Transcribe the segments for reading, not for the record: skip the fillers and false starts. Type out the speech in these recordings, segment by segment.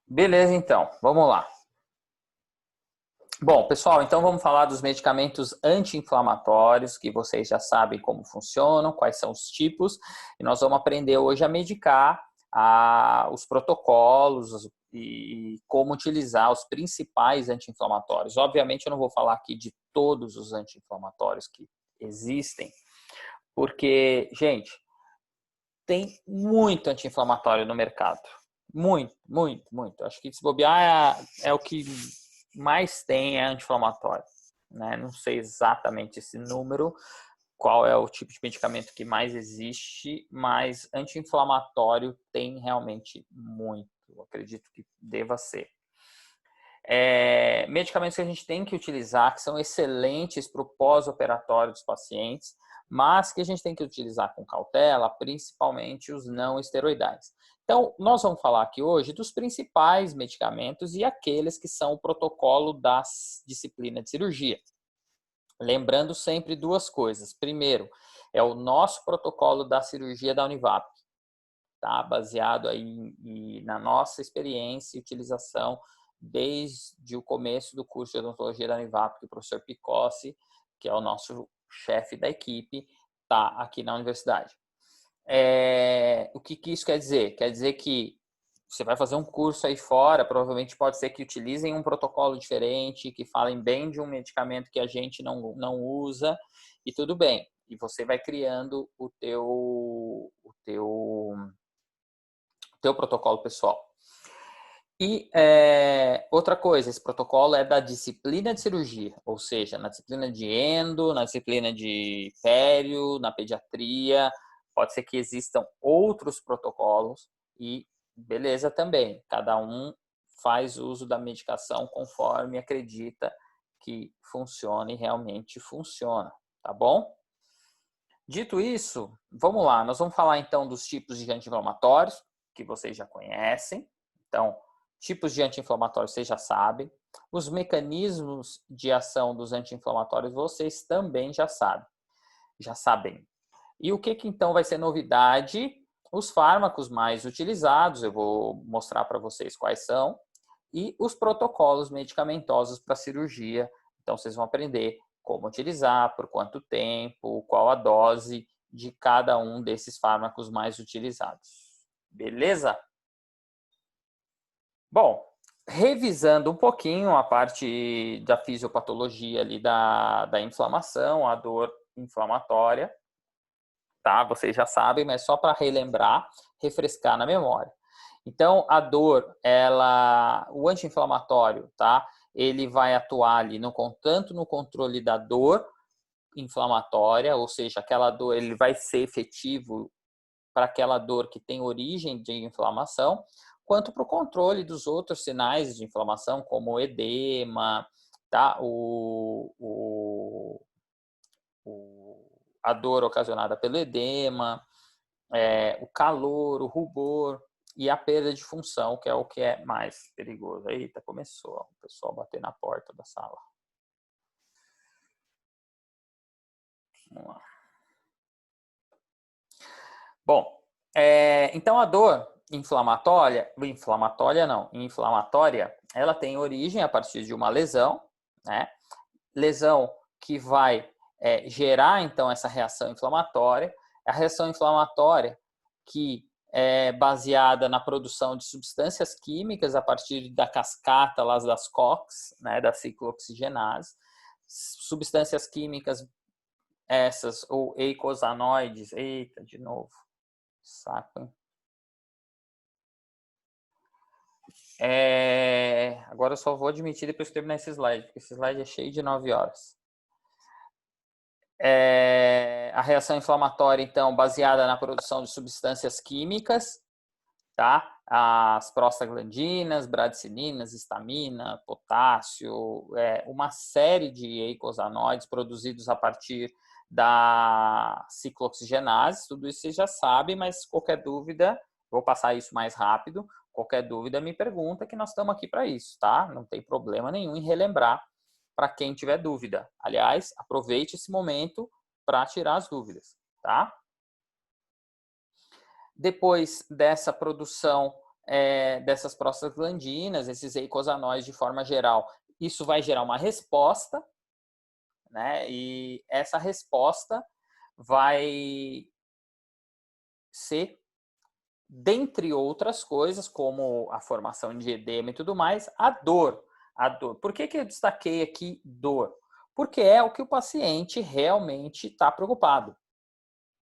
Beleza, então, vamos lá. Bom, pessoal, então vamos falar dos medicamentos anti-inflamatórios, que vocês já sabem como funcionam, quais são os tipos, e nós vamos aprender hoje a medicar os protocolos e como utilizar os principais anti-inflamatórios. Obviamente, eu não vou falar aqui de todos os anti-inflamatórios que existem, porque, gente, tem muito anti-inflamatório no mercado. Muito, muito, muito. Acho que se bobear é o que mais tem é anti-inflamatório. Né? Não sei exatamente esse número, qual é o tipo de medicamento que mais existe, mas anti-inflamatório tem realmente muito. Eu acredito que deva ser. Medicamentos que a gente tem que utilizar, que são excelentes para o pós-operatório dos pacientes, mas que a gente tem que utilizar com cautela, principalmente os não esteroidais. Então, nós vamos falar aqui hoje dos principais medicamentos e aqueles que são o protocolo da disciplina de cirurgia. Lembrando sempre duas coisas. Primeiro, é o nosso protocolo da cirurgia da Univap, tá? Baseado aí na nossa experiência e utilização desde o começo do curso de odontologia da Univap, que o professor Picossi, que é o nosso chefe da equipe, está aqui na universidade. O que isso quer dizer? Quer dizer que você vai fazer um curso aí fora, provavelmente pode ser que utilizem um protocolo diferente, que falem bem de um medicamento que a gente não usa, e tudo bem. E você vai criando o teu protocolo pessoal. E outra coisa, esse protocolo é da disciplina de cirurgia, ou seja, na disciplina de endo, na disciplina de pério, na pediatria, pode ser que existam outros protocolos e beleza também, cada um faz uso da medicação conforme acredita que funciona e realmente funciona, tá bom? Dito isso, vamos lá, nós vamos falar então dos tipos de anti-inflamatórios, que vocês já conhecem. Então, tipos de anti-inflamatórios vocês já sabem. Os mecanismos de ação dos anti-inflamatórios vocês também já sabem. E o que então vai ser novidade? Os fármacos mais utilizados, eu vou mostrar para vocês quais são, e os protocolos medicamentosos para cirurgia. Então, vocês vão aprender como utilizar, por quanto tempo, qual a dose de cada um desses fármacos mais utilizados. Beleza? Bom, revisando um pouquinho a parte da fisiopatologia ali da inflamação, a dor inflamatória, tá? Vocês já sabem, mas só para relembrar, refrescar na memória. Então, a dor, o anti-inflamatório, tá? Ele vai atuar ali tanto no controle da dor inflamatória, ou seja, aquela dor, ele vai ser efetivo para aquela dor que tem origem de inflamação, quanto para o controle dos outros sinais de inflamação, como o edema, tá? A dor ocasionada pelo edema, o calor, o rubor e a perda de função, que é o que é mais perigoso. Eita, começou o pessoal bater na porta da sala. Vamos lá. Bom, então a dor inflamatória, ela tem origem a partir de uma lesão, né? Lesão que vai gerar então essa reação inflamatória. A reação inflamatória que é baseada na produção de substâncias químicas a partir da cascata lá das COX, né, da ciclooxigenase. Substâncias químicas essas, ou eicosanoides, eita, de novo, saco, hein? Agora eu só vou admitir depois que terminar esse slide, porque esse slide é cheio de 9 horas. A reação inflamatória, então, baseada na produção de substâncias químicas, tá? As prostaglandinas, bradicininas, histamina, potássio, uma série de eicosanoides produzidos a partir da ciclooxigenase. Tudo isso vocês já sabem, mas qualquer dúvida, vou passar isso mais rápido. Qualquer dúvida me pergunta, que nós estamos aqui para isso, tá? Não tem problema nenhum em relembrar para quem tiver dúvida. Aliás, aproveite esse momento para tirar as dúvidas, tá? Depois dessa produção dessas prostaglandinas, esses eicosanóis de forma geral. Isso vai gerar uma resposta, né? E essa resposta vai ser, dentre outras coisas, como a formação de edema e tudo mais, a dor. A dor. Por que eu destaquei aqui dor? Porque é o que o paciente realmente está preocupado.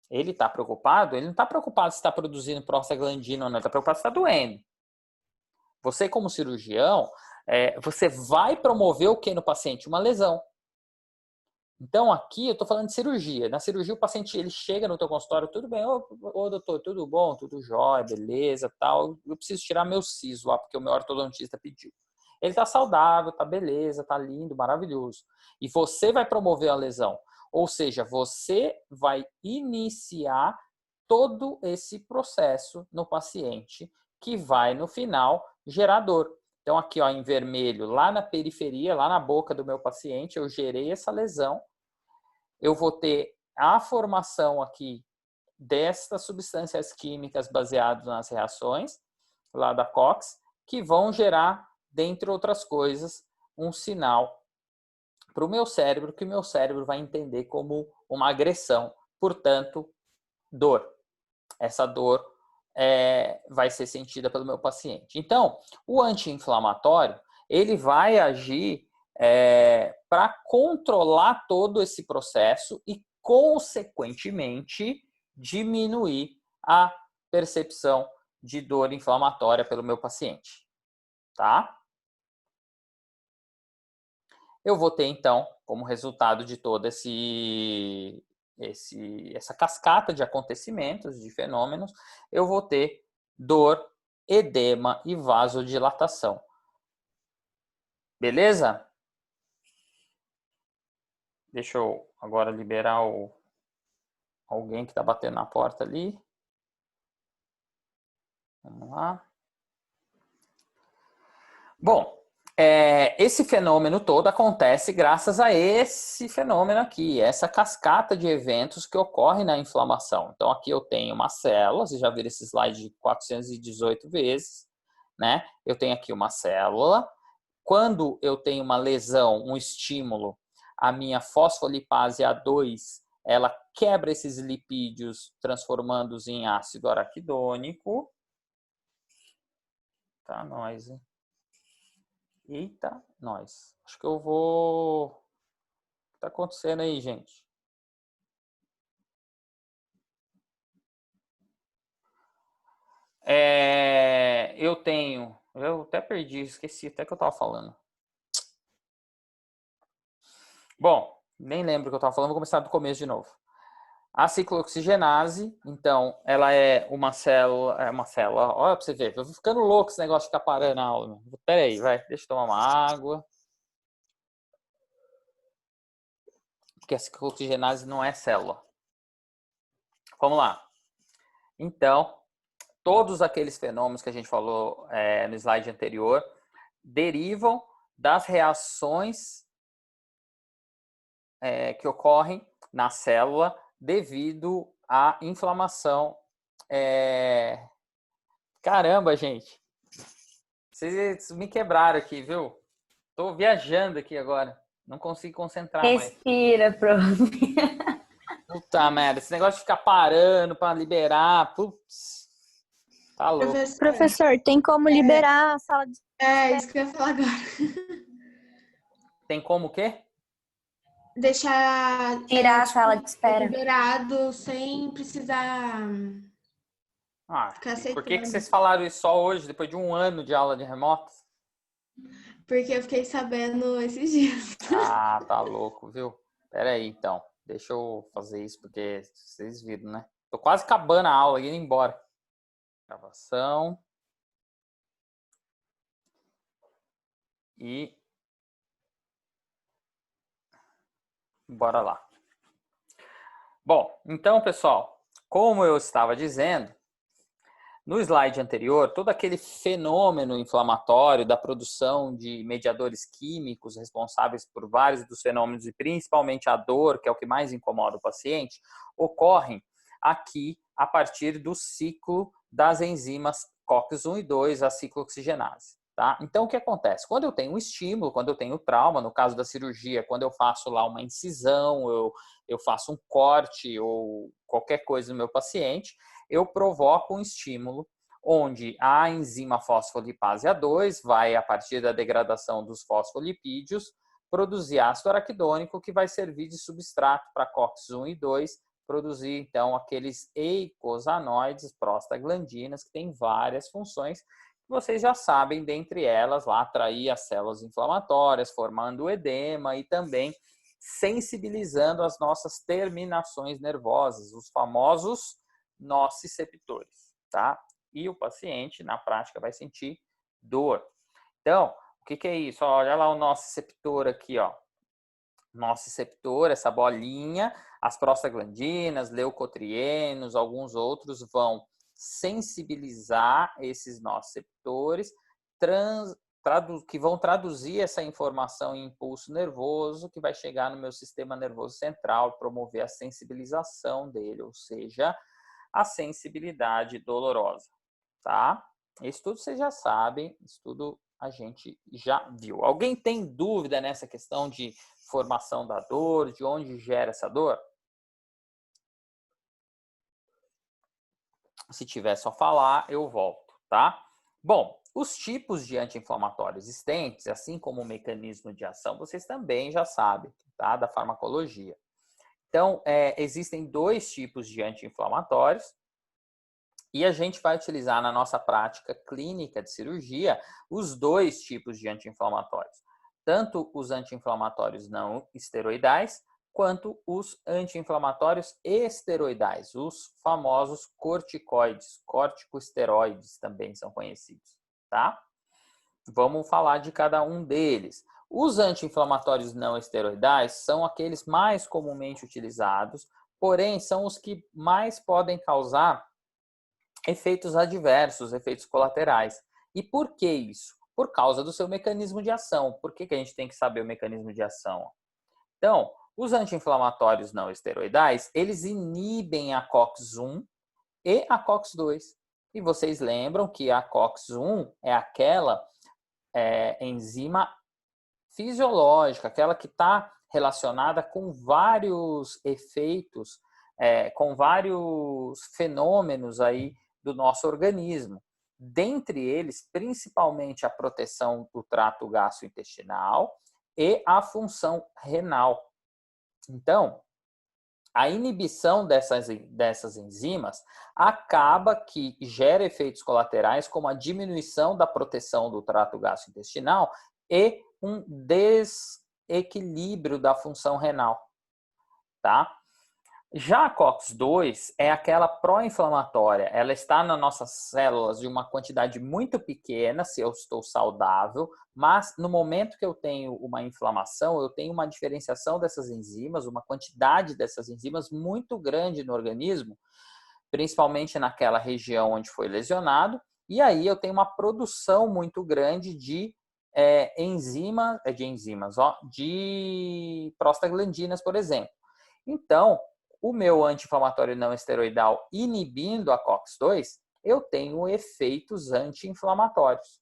Ele está preocupado, ele não está preocupado se está produzindo prostaglandina ou não, ele está preocupado se está doendo. Você, como cirurgião, você vai promover o que no paciente? Uma lesão. Então, aqui eu estou falando de cirurgia. Na cirurgia, o paciente ele chega no teu consultório, tudo bem, ô doutor, tudo bom, tudo jóia, beleza, tal. Eu preciso tirar meu siso lá, porque o meu ortodontista pediu. Ele está saudável, está beleza, está lindo, maravilhoso. E você vai promover a lesão. Ou seja, você vai iniciar todo esse processo no paciente que vai, no final, gerar dor. Então, aqui ó, em vermelho, lá na periferia, lá na boca do meu paciente, eu gerei essa lesão. Eu vou ter a formação aqui destas substâncias químicas baseadas nas reações, lá da COX, que vão gerar, dentre outras coisas, um sinal para o meu cérebro, que o meu cérebro vai entender como uma agressão, portanto, dor. Essa dor vai ser sentida pelo meu paciente. Então, o anti-inflamatório, ele vai agir para controlar todo esse processo e, consequentemente, diminuir a percepção de dor inflamatória pelo meu paciente. Tá? Eu vou ter, então, como resultado de toda essa cascata de acontecimentos, de fenômenos, eu vou ter dor, edema e vasodilatação. Beleza? Deixa eu agora liberar alguém que está batendo na porta ali. Vamos lá. Bom, esse fenômeno todo acontece graças a esse fenômeno aqui, essa cascata de eventos que ocorre na inflamação. Então, aqui eu tenho uma célula, vocês já viram esse slide 418 vezes, né? Eu tenho aqui uma célula. Quando eu tenho uma lesão, um estímulo, a minha fosfolipase A2, ela quebra esses lipídios, transformando-os em ácido araquidônico. Tá, nós, hein? Eita, nós. Acho que eu vou... O que tá acontecendo aí, gente? Eu tenho... Eu até perdi, esqueci até que eu tava falando. Bom, nem lembro o que eu tava falando, vou começar do começo de novo. A ciclooxigenase, então, ela é uma célula... olha pra você ver, eu vou ficando louco esse negócio de ficar parando a aula. Pera aí, vai, deixa eu tomar uma água. Porque a ciclooxigenase não é célula. Vamos lá. Então, todos aqueles fenômenos que a gente falou no slide anterior derivam das reações que ocorrem na célula devido à inflamação. Caramba, gente. Vocês me quebraram aqui, viu? Tô viajando aqui agora. Não consigo concentrar mais. Respira, prof. Puta merda, esse negócio de ficar parando para liberar, putz, tá louco. Professor, tem como liberar a sala de... Isso que eu ia falar agora. Tem como o quê? Deixar Tirar a sala de espera. liberado sem precisar ficar aceitando. Por que vocês falaram isso só hoje, depois de um ano de aula de remoto? Porque eu fiquei sabendo esses dias. Ah, tá louco, viu? Pera aí, então. Deixa eu fazer isso, porque vocês viram, né? Tô quase acabando a aula, indo embora. Gravação. E... bora lá. Bom, então, pessoal, como eu estava dizendo, no slide anterior, todo aquele fenômeno inflamatório da produção de mediadores químicos responsáveis por vários dos fenômenos e principalmente a dor, que é o que mais incomoda o paciente, ocorrem aqui a partir do ciclo das enzimas COX-1 e 2, a ciclooxigenase. Tá? Então, o que acontece? Quando eu tenho um estímulo, quando eu tenho trauma, no caso da cirurgia, quando eu faço lá uma incisão, eu faço um corte ou qualquer coisa no meu paciente, eu provoco um estímulo onde a enzima fosfolipase A2 vai, a partir da degradação dos fosfolipídios, produzir ácido araquidônico que vai servir de substrato para COX-1 e 2, produzir, então, aqueles eicosanoides, prostaglandinas, que têm várias funções. Vocês já sabem, dentre elas, lá atrair as células inflamatórias, formando o edema e também sensibilizando as nossas terminações nervosas, os famosos nociceptores, tá? E o paciente, na prática, vai sentir dor. Então, o que é isso? Olha lá o nociceptor aqui, ó. Nociceptor, essa bolinha, as prostaglandinas, leucotrienos, alguns outros vão sensibilizar esses nociceptores, que vão traduzir essa informação em impulso nervoso, que vai chegar no meu sistema nervoso central, promover a sensibilização dele, ou seja, a sensibilidade dolorosa, tá? Isso tudo vocês já sabem, isso tudo a gente já viu. Alguém tem dúvida nessa questão de formação da dor, de onde gera essa dor? Se tiver só falar, eu volto, tá? Bom, os tipos de anti-inflamatórios existentes, assim como o mecanismo de ação, vocês também já sabem, tá? Da farmacologia. Então, existem 2 tipos de anti-inflamatórios e a gente vai utilizar na nossa prática clínica de cirurgia os 2 tipos de anti-inflamatórios. Tanto os anti-inflamatórios não esteroidais, quanto os anti-inflamatórios esteroidais, os famosos corticoides, corticosteroides também são conhecidos, tá? Vamos falar de cada um deles. Os anti-inflamatórios não esteroidais são aqueles mais comumente utilizados, porém são os que mais podem causar efeitos adversos, efeitos colaterais. E por que isso? Por causa do seu mecanismo de ação. Por que a gente tem que saber o mecanismo de ação? Então, os anti-inflamatórios não esteroidais, eles inibem a COX-1 e a COX-2. E vocês lembram que a COX-1 é aquela enzima fisiológica, aquela que está relacionada com vários efeitos, com vários fenômenos aí do nosso organismo. Dentre eles, principalmente a proteção do trato gastrointestinal e a função renal. Então, a inibição dessas enzimas acaba que gera efeitos colaterais como a diminuição da proteção do trato gastrointestinal e um desequilíbrio da função renal, tá? Já a COX-2 é aquela pró-inflamatória. Ela está nas nossas células de uma quantidade muito pequena, se eu estou saudável, mas no momento que eu tenho uma inflamação, eu tenho uma diferenciação dessas enzimas, uma quantidade dessas enzimas muito grande no organismo, principalmente naquela região onde foi lesionado, e aí eu tenho uma produção muito grande de de prostaglandinas, por exemplo. Então, o meu anti-inflamatório não esteroidal inibindo a COX-2, eu tenho efeitos anti-inflamatórios,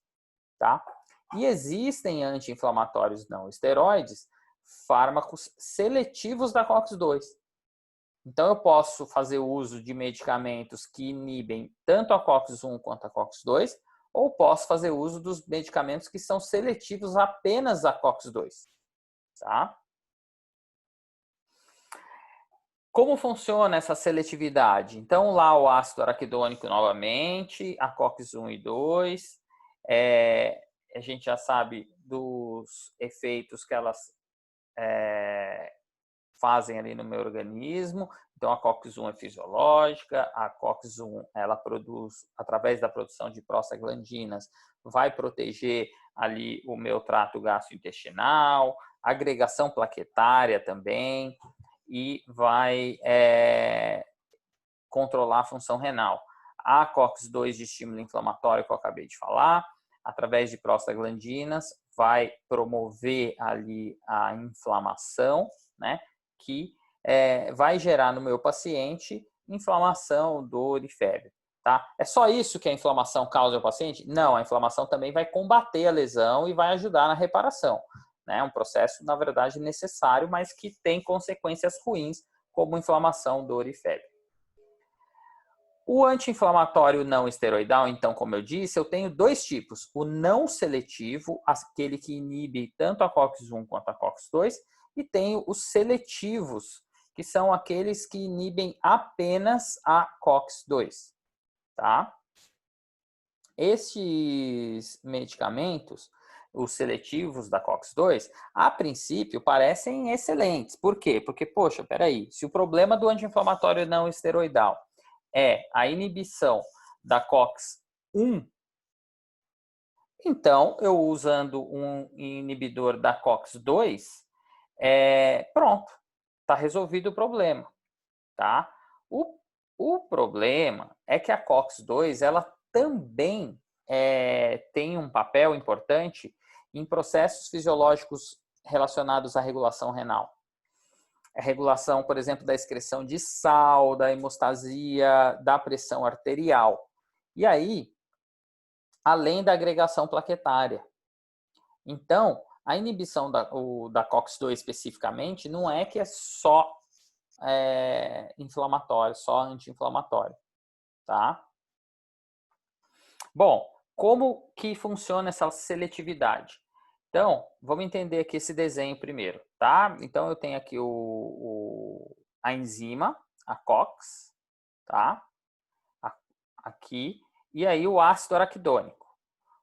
tá? E existem anti-inflamatórios não esteroides, fármacos seletivos da COX-2. Então, eu posso fazer uso de medicamentos que inibem tanto a COX-1 quanto a COX-2, ou posso fazer uso dos medicamentos que são seletivos apenas à COX-2, tá? Como funciona essa seletividade? Então, lá o ácido araquidônico novamente, a COX-1 e 2, a gente já sabe dos efeitos que elas fazem ali no meu organismo. Então, a COX-1 é fisiológica, a COX-1 ela produz, através da produção de prostaglandinas, vai proteger ali o meu trato gastrointestinal, agregação plaquetária também, e vai controlar a função renal. A COX-2 de estímulo inflamatório que eu acabei de falar, através de prostaglandinas, vai promover ali a inflamação, né, que vai gerar no meu paciente inflamação, dor e febre. Tá? É só isso que a inflamação causa ao paciente? Não, a inflamação também vai combater a lesão e vai ajudar na reparação. É um processo, na verdade, necessário, mas que tem consequências ruins, como inflamação, dor e febre. O anti-inflamatório não esteroidal, então, como eu disse, eu tenho dois tipos. O não seletivo, aquele que inibe tanto a COX-1 quanto a COX-2, e tenho os seletivos, que são aqueles que inibem apenas a COX-2. Tá? Estes medicamentos, os seletivos da COX-2, a princípio parecem excelentes. Por quê? Porque, poxa, peraí, se o problema do anti-inflamatório não esteroidal é a inibição da COX-1, então eu usando um inibidor da COX-2, pronto, está resolvido o problema. Tá? O problema é que a COX-2 ela também tem um papel importante em processos fisiológicos relacionados à regulação renal. A regulação, por exemplo, da excreção de sal, da hemostasia, da pressão arterial. E aí, além da agregação plaquetária. Então, a inibição da COX-2 especificamente não é que é só inflamatório, só anti-inflamatório, tá? Bom, como que funciona essa seletividade? Então, vamos entender aqui esse desenho primeiro, tá? Então, eu tenho aqui a enzima, a COX, tá? Aqui, e aí o ácido araquidônico.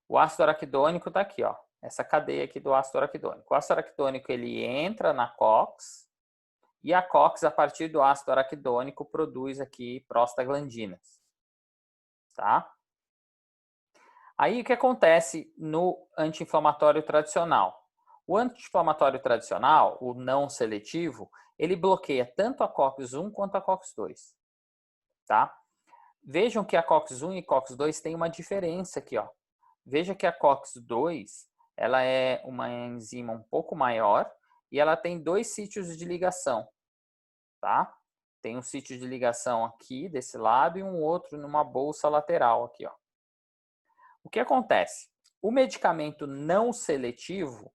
O ácido araquidônico tá aqui, ó, essa cadeia aqui do ácido araquidônico. O ácido araquidônico, ele entra na COX, e a COX, a partir do ácido araquidônico, produz aqui prostaglandinas, tá? Aí, o que acontece no anti-inflamatório tradicional? O anti-inflamatório tradicional, o não seletivo, ele bloqueia tanto a COX-1 quanto a COX-2, tá? Vejam que a COX-1 e COX-2 têm uma diferença aqui, ó. Veja que a COX-2, ela é uma enzima um pouco maior e ela tem dois sítios de ligação. Tá? Tem um sítio de ligação aqui desse lado e um outro numa bolsa lateral aqui, ó. O que acontece? O medicamento não seletivo,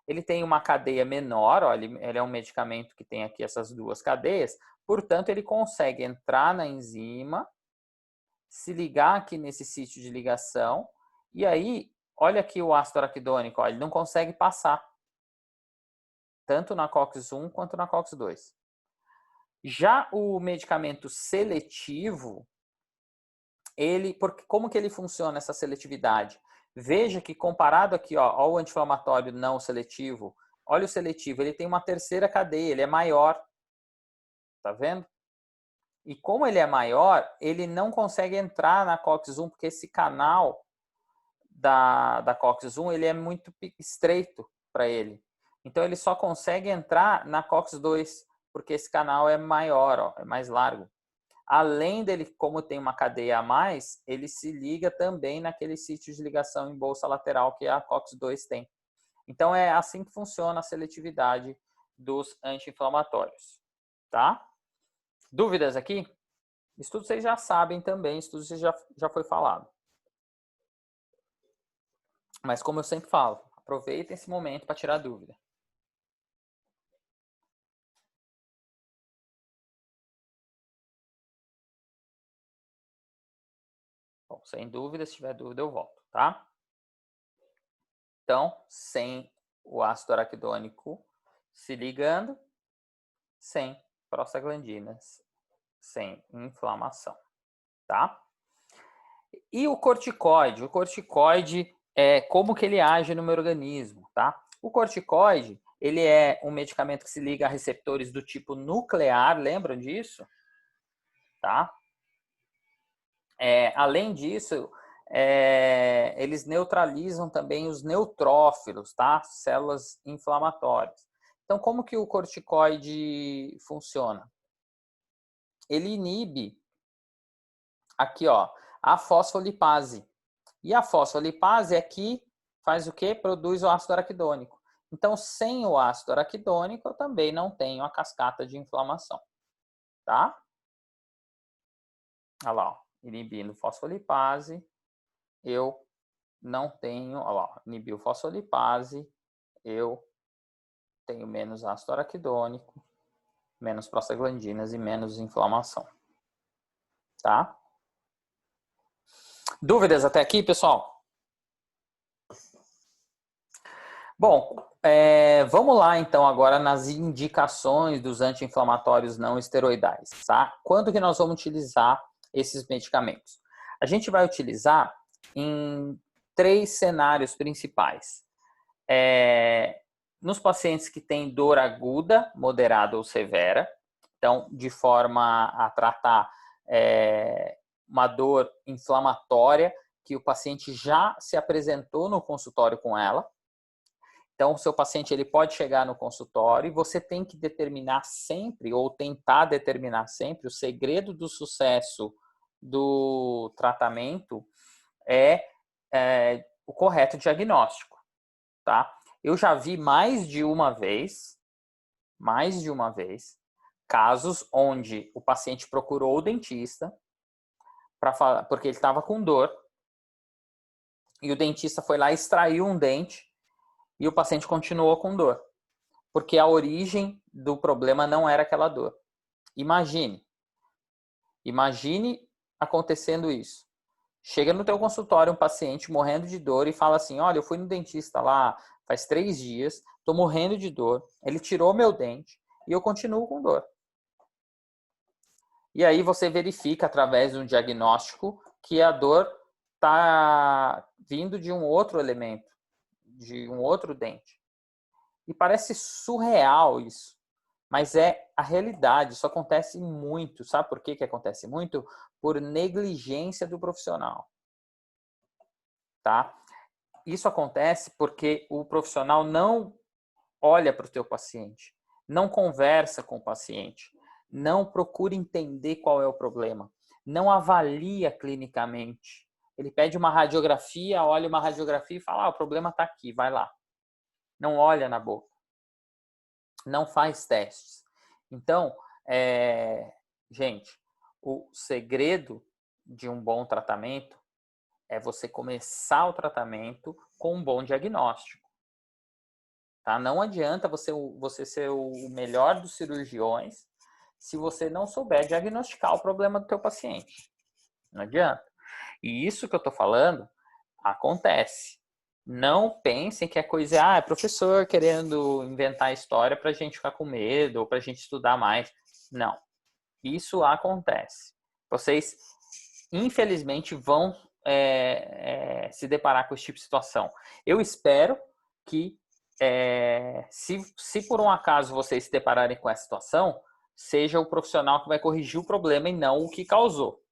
ele tem uma cadeia menor, ó, ele é um medicamento que tem aqui essas duas cadeias, portanto, ele consegue entrar na enzima, se ligar aqui nesse sítio de ligação, e aí, olha aqui o ácido araquidônico, ó, ele não consegue passar, tanto na COX-1 quanto na COX-2. Já o medicamento seletivo, como que ele funciona essa seletividade? Veja que comparado aqui ó, ao anti-inflamatório não seletivo, olha o seletivo, ele tem uma terceira cadeia, ele é maior. Tá vendo? E como ele é maior, ele não consegue entrar na COX-1, porque esse canal da COX-1 ele é muito estreito para ele. Então ele só consegue entrar na COX-2, porque esse canal é maior, ó, é mais largo. Além dele, como tem uma cadeia a mais, ele se liga também naquele sítio de ligação em bolsa lateral que a COX-2 tem. Então é assim que funciona a seletividade dos anti-inflamatórios, tá? Dúvidas aqui? Isso tudo vocês já sabem também, isso tudo já foi falado. Mas como eu sempre falo, aproveitem esse momento para tirar dúvida. Bom, sem dúvida, se tiver dúvida eu volto, tá? Então, sem o ácido araquidônico se ligando, sem prostaglandinas, sem inflamação, tá? E o corticoide? O corticoide como que ele age no meu organismo, tá? O corticoide, ele é um medicamento que se liga a receptores do tipo nuclear, lembram disso? Tá? Além disso, eles neutralizam também os neutrófilos, tá? Células inflamatórias. Então, como que o corticoide funciona? Ele inibe aqui, ó, a fosfolipase. E a fosfolipase aqui faz o quê? Produz o ácido araquidônico. Então, sem o ácido araquidônico, eu também não tenho a cascata de inflamação, tá? olha lá, ó, inibindo fosfolipase, eu não tenho, olha lá, inibiu fosfolipase, eu tenho menos ácido araquidônico, menos prostaglandinas e menos inflamação. Tá? Dúvidas até aqui, pessoal? Bom, vamos lá então agora nas indicações dos anti-inflamatórios não esteroidais, tá? Quando que nós vamos utilizar esses medicamentos? A gente vai utilizar em 3 cenários principais. Nos pacientes que têm dor aguda, moderada ou severa, então de forma a tratar uma dor inflamatória que o paciente já se apresentou no consultório com ela. Então, o seu paciente ele pode chegar no consultório e você tem que determinar sempre, ou tentar determinar sempre, o segredo do sucesso do tratamento é o correto diagnóstico, tá? Eu já vi mais de uma vez, casos onde o paciente procurou o dentista porque ele estava com dor e o dentista foi lá e extraiu um dente e o paciente continuou com dor, porque a origem do problema não era aquela dor. Imagine acontecendo isso. Chega no teu consultório um paciente morrendo de dor e fala assim, olha, eu fui no dentista lá faz 3 dias, estou morrendo de dor, ele tirou meu dente e eu continuo com dor. E aí você verifica através de um diagnóstico que a dor está vindo de um outro elemento, de um outro dente. E parece surreal isso, mas é a realidade, isso acontece muito. Sabe por que acontece muito? Por negligência do profissional. Tá? Isso acontece porque o profissional não olha para o teu paciente, não conversa com o paciente, não procura entender qual é o problema, não avalia clinicamente. Ele pede uma radiografia, olha uma radiografia e fala, o problema está aqui, vai lá. Não olha na boca. Não faz testes. Então, gente, o segredo de um bom tratamento é você começar o tratamento com um bom diagnóstico. Tá? Não adianta você ser o melhor dos cirurgiões se você não souber diagnosticar o problema do teu paciente. Não adianta. E isso que eu estou falando acontece. Não pensem que a coisa é professor querendo inventar história para a gente ficar com medo ou para a gente estudar mais. Não. Isso acontece. Vocês, infelizmente, vão se deparar com esse tipo de situação. Eu espero que, se por um acaso vocês se depararem com essa situação, seja o profissional que vai corrigir o problema e não o que causou.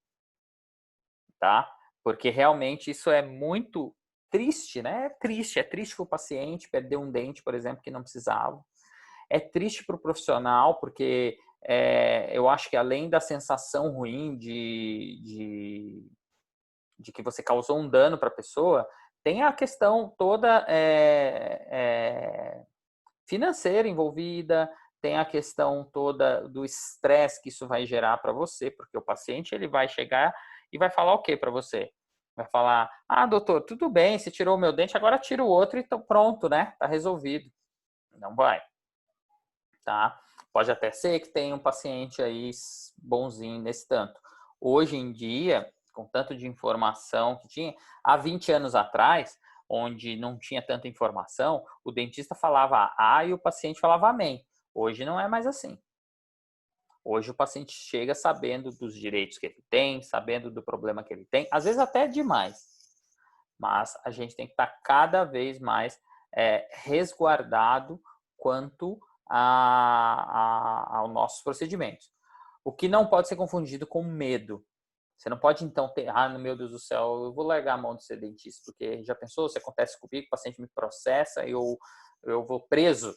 Tá? Porque realmente isso é muito triste, né? É triste para o paciente perder um dente, por exemplo, que não precisava. É triste para o profissional, porque eu acho que além da sensação ruim de que você causou um dano para a pessoa, tem a questão toda financeira envolvida, tem a questão toda do estresse que isso vai gerar para você, porque o paciente ele vai chegar e vai falar o quê para você? Vai falar, doutor, tudo bem, você tirou o meu dente, agora tira o outro e então pronto, né? Tá resolvido. Não vai. Tá? Pode até ser que tenha um paciente aí bonzinho nesse tanto. Hoje em dia, com tanto de informação que tinha, há 20 anos atrás, onde não tinha tanta informação, o dentista falava A e o paciente falava amém. Hoje não é mais assim. Hoje o paciente chega sabendo dos direitos que ele tem, sabendo do problema que ele tem, às vezes até demais. Mas a gente tem que estar cada vez mais resguardado quanto aos nossos procedimentos. O que não pode ser confundido com medo. Você não pode, então, ter, meu Deus do céu, eu vou largar a mão de ser dentista, porque já pensou, se acontece comigo, o paciente me processa e eu vou preso?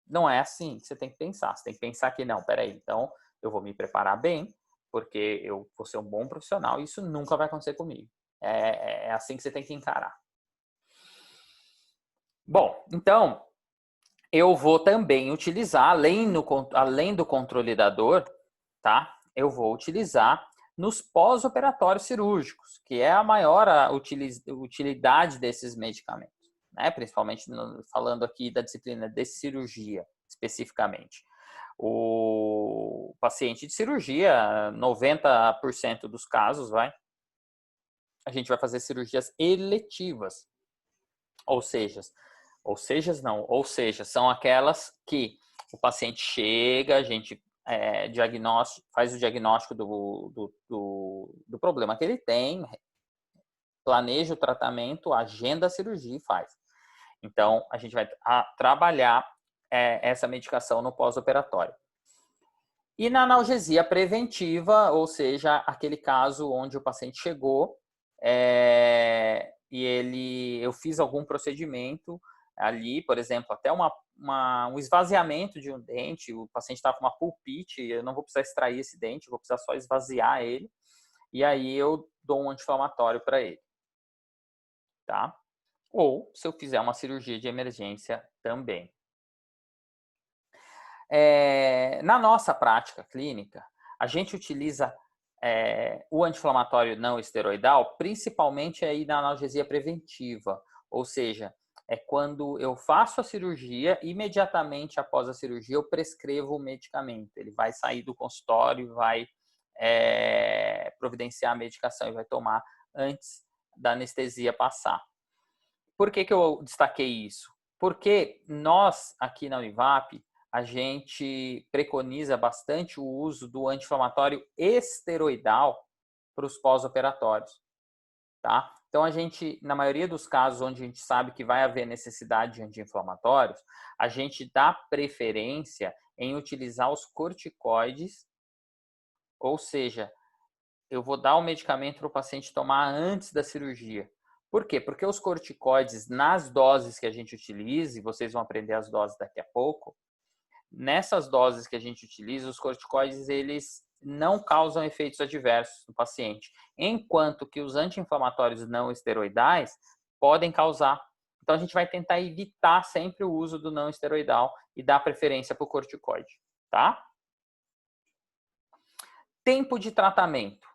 Não é assim que você tem que pensar. Você tem que pensar que, não, peraí, então eu vou me preparar bem, porque eu vou ser um bom profissional e isso nunca vai acontecer comigo. É assim que você tem que encarar. Bom, então, eu vou também utilizar, além do controle da dor, tá? Eu vou utilizar nos pós-operatórios cirúrgicos, que é a maior utilidade desses medicamentos, né? Principalmente falando aqui da disciplina de cirurgia, especificamente. O paciente de cirurgia, 90% dos casos, a gente vai fazer cirurgias eletivas, ou seja, são aquelas que o paciente chega, a gente faz o diagnóstico do problema que ele tem, planeja o tratamento, agenda a cirurgia e faz. Então, a gente vai trabalhar essa medicação no pós-operatório. E na analgesia preventiva, ou seja, aquele caso onde o paciente chegou e eu fiz algum procedimento ali, por exemplo, até um esvaziamento de um dente, o paciente está com uma pulpite, eu não vou precisar extrair esse dente, eu vou precisar só esvaziar ele, e aí eu dou um anti-inflamatório para ele, tá? Ou se eu fizer uma cirurgia de emergência também. Na nossa prática clínica, a gente utiliza o anti-inflamatório não esteroidal, principalmente aí na analgesia preventiva, ou seja, é quando eu faço a cirurgia, imediatamente após a cirurgia eu prescrevo o medicamento. Ele vai sair do consultório, vai providenciar a medicação e vai tomar antes da anestesia passar. Por que eu destaquei isso? Porque nós, aqui na Univap, a gente preconiza bastante o uso do anti-inflamatório esteroidal para os pós-operatórios, tá? Então, a gente, na maioria dos casos onde a gente sabe que vai haver necessidade de anti-inflamatórios, a gente dá preferência em utilizar os corticoides, ou seja, eu vou dar o medicamento para o paciente tomar antes da cirurgia. Por quê? Porque os corticoides, nas doses que a gente utiliza, e vocês vão aprender as doses daqui a pouco, nessas doses que a gente utiliza, os corticoides, eles não causam efeitos adversos no paciente, enquanto que os anti-inflamatórios não esteroidais podem causar. Então, a gente vai tentar evitar sempre o uso do não esteroidal e dar preferência para o corticoide, tá? Tempo de tratamento.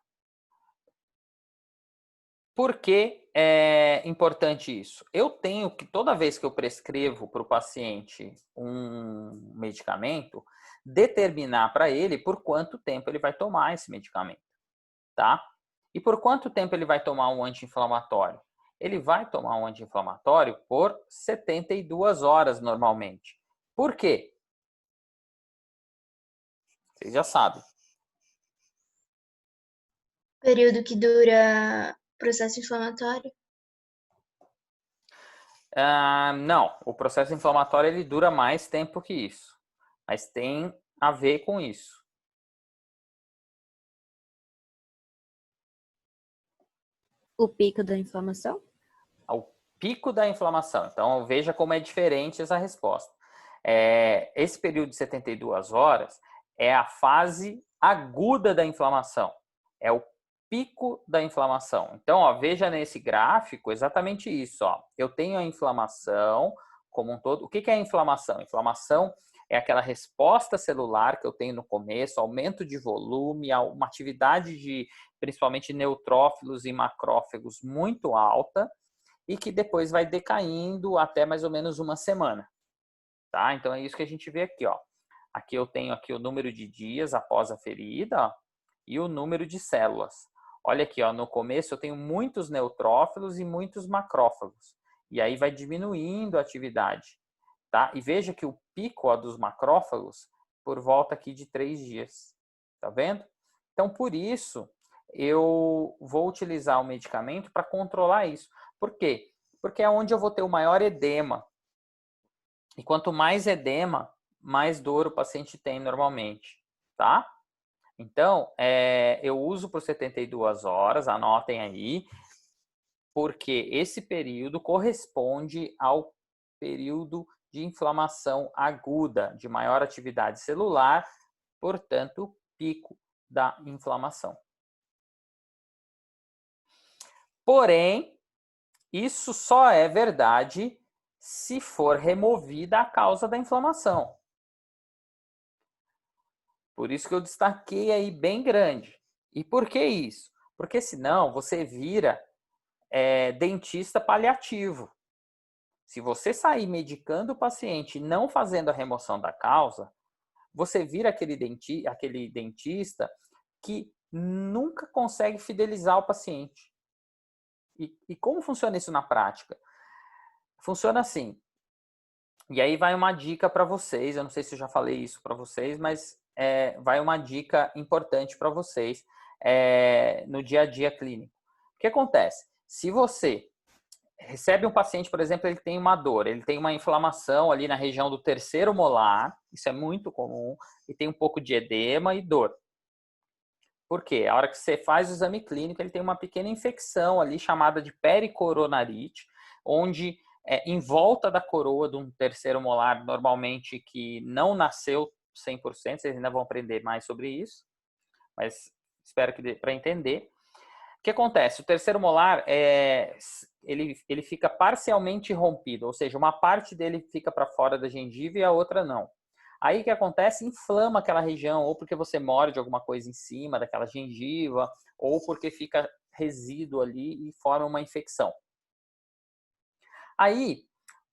Por que é importante isso? Eu tenho que, toda vez que eu prescrevo para o paciente um medicamento, determinar para ele por quanto tempo ele vai tomar esse medicamento, tá? E por quanto tempo ele vai tomar um anti-inflamatório? Ele vai tomar um anti-inflamatório por 72 horas normalmente. Por quê? Vocês já sabem. Período que dura processo inflamatório? Não, o processo inflamatório ele dura mais tempo que isso, mas tem a ver com isso. O pico da inflamação? O pico da inflamação. Então, veja como é diferente essa resposta. Esse período de 72 horas é a fase aguda da inflamação. É o pico da inflamação. Então, veja nesse gráfico exatamente isso. Eu tenho a inflamação como um todo. O que é a inflamação? Inflamação é aquela resposta celular que eu tenho no começo, aumento de volume, uma atividade de principalmente neutrófilos e macrófagos muito alta e que depois vai decaindo até mais ou menos uma semana. Tá? Então, é isso que a gente vê aqui. Aqui eu tenho aqui o número de dias após a ferida e o número de células. Olha aqui, no começo eu tenho muitos neutrófilos e muitos macrófagos. E aí vai diminuindo a atividade. Tá? E veja que o pico dos macrófagos por volta aqui de 3 dias. Tá vendo? Então, por isso, eu vou utilizar o medicamento para controlar isso. Por quê? Porque é onde eu vou ter o maior edema. E quanto mais edema, mais dor o paciente tem normalmente. Tá? Então, eu uso por 72 horas, anotem aí, porque esse período corresponde ao período de inflamação aguda, de maior atividade celular, portanto, pico da inflamação. Porém, isso só é verdade se for removida a causa da inflamação. Por isso que eu destaquei aí bem grande. E por que isso? Porque senão você vira dentista paliativo. Se você sair medicando o paciente e não fazendo a remoção da causa, você vira aquele dentista que nunca consegue fidelizar o paciente. E como funciona isso na prática? Funciona assim. E aí vai uma dica para vocês. Eu não sei se eu já falei isso para vocês, mas vai uma dica importante para vocês no dia a dia clínico. O que acontece? Se você recebe um paciente, por exemplo, ele tem uma dor, ele tem uma inflamação ali na região do terceiro molar, isso é muito comum, e tem um pouco de edema e dor. Por quê? A hora que você faz o exame clínico, ele tem uma pequena infecção ali chamada de pericoronarite, onde em volta da coroa de um terceiro molar, normalmente que não nasceu 100%, vocês ainda vão aprender mais sobre isso, mas espero que dê para entender. O que acontece? O terceiro molar ele fica parcialmente rompido, ou seja, uma parte dele fica para fora da gengiva e a outra não. Aí o que acontece? Inflama aquela região, ou porque você morde alguma coisa em cima daquela gengiva, ou porque fica resíduo ali e forma uma infecção. Aí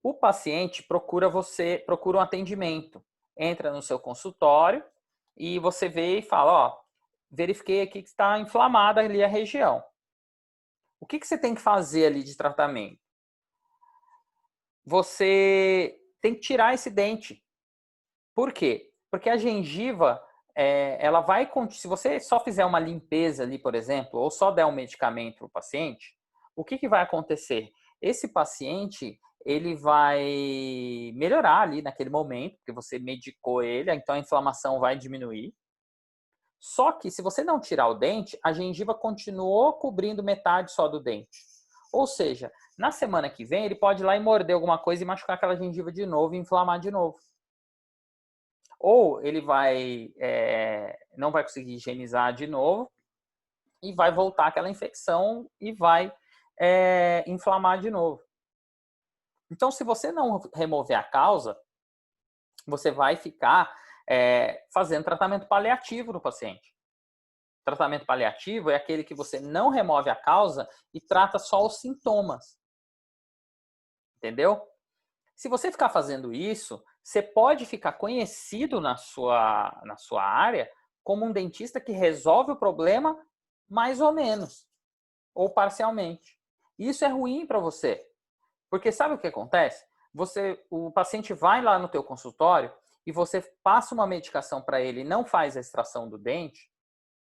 o paciente procura um atendimento, entra no seu consultório e você vê e fala, ó, verifiquei aqui que está inflamada ali a região. O que você tem que fazer ali de tratamento? Você tem que tirar esse dente. Por quê? Porque a gengiva, ela vai... Se você só fizer uma limpeza ali, por exemplo, ou só der um medicamento para o paciente, o que vai acontecer? Esse paciente, ele vai melhorar ali naquele momento, porque você medicou ele, então a inflamação vai diminuir. Só que se você não tirar o dente, a gengiva continuou cobrindo metade só do dente. Ou seja, na semana que vem, ele pode ir lá e morder alguma coisa e machucar aquela gengiva de novo e inflamar de novo. Ou ele não vai conseguir higienizar de novo e vai voltar aquela infecção e vai inflamar de novo. Então, se você não remover a causa, você vai ficar fazendo tratamento paliativo no paciente. Tratamento paliativo é aquele que você não remove a causa e trata só os sintomas. Entendeu? Se você ficar fazendo isso, você pode ficar conhecido na sua área como um dentista que resolve o problema mais ou menos, ou parcialmente. Isso é ruim para você. Porque sabe o que acontece? O paciente vai lá no teu consultório e você passa uma medicação para ele e não faz a extração do dente,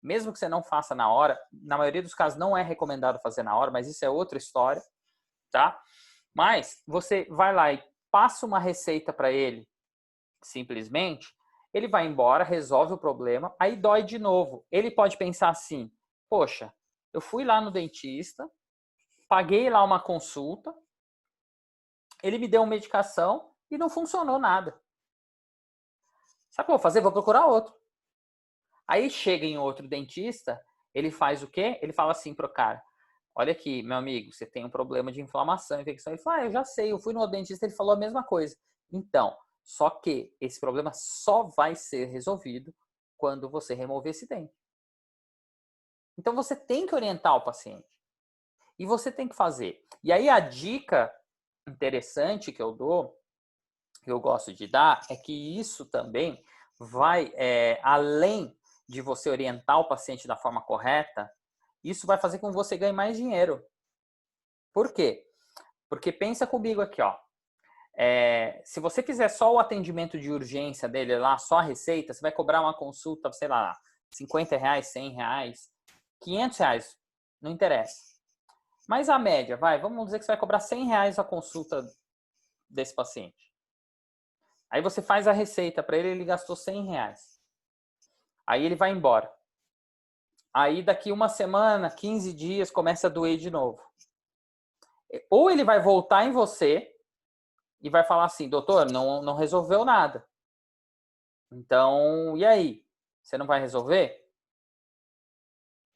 mesmo que você não faça na hora, na maioria dos casos não é recomendado fazer na hora, mas isso é outra história, tá? Mas você vai lá e passa uma receita para ele, simplesmente, ele vai embora, resolve o problema, aí dói de novo. Ele pode pensar assim, poxa, eu fui lá no dentista, paguei lá uma consulta, ele me deu uma medicação e não funcionou nada. Sabe o que eu vou fazer? Vou procurar outro. Aí chega em outro dentista, ele faz o quê? Ele fala assim pro cara, olha aqui, meu amigo, você tem um problema de inflamação, infecção. Ele fala, eu já sei, eu fui no dentista, ele falou a mesma coisa. Então, só que esse problema só vai ser resolvido quando você remover esse dente. Então, você tem que orientar o paciente. E você tem que fazer. E aí, a dica interessante que eu dou, que eu gosto de dar, é que isso também vai, além de você orientar o paciente da forma correta, isso vai fazer com que você ganhe mais dinheiro. Por quê? Porque pensa comigo aqui, ó. Se você fizer só o atendimento de urgência dele lá, só a receita, você vai cobrar uma consulta, sei lá, R$50, R$100, R$500, não interessa. Mas a média, vamos dizer que você vai cobrar R$100 a consulta desse paciente. Aí você faz a receita para ele, ele gastou R$100. Aí ele vai embora. Aí daqui uma semana, 15 dias, começa a doer de novo. Ou ele vai voltar em você e vai falar assim, doutor, não resolveu nada. Então, e aí? Você não vai resolver?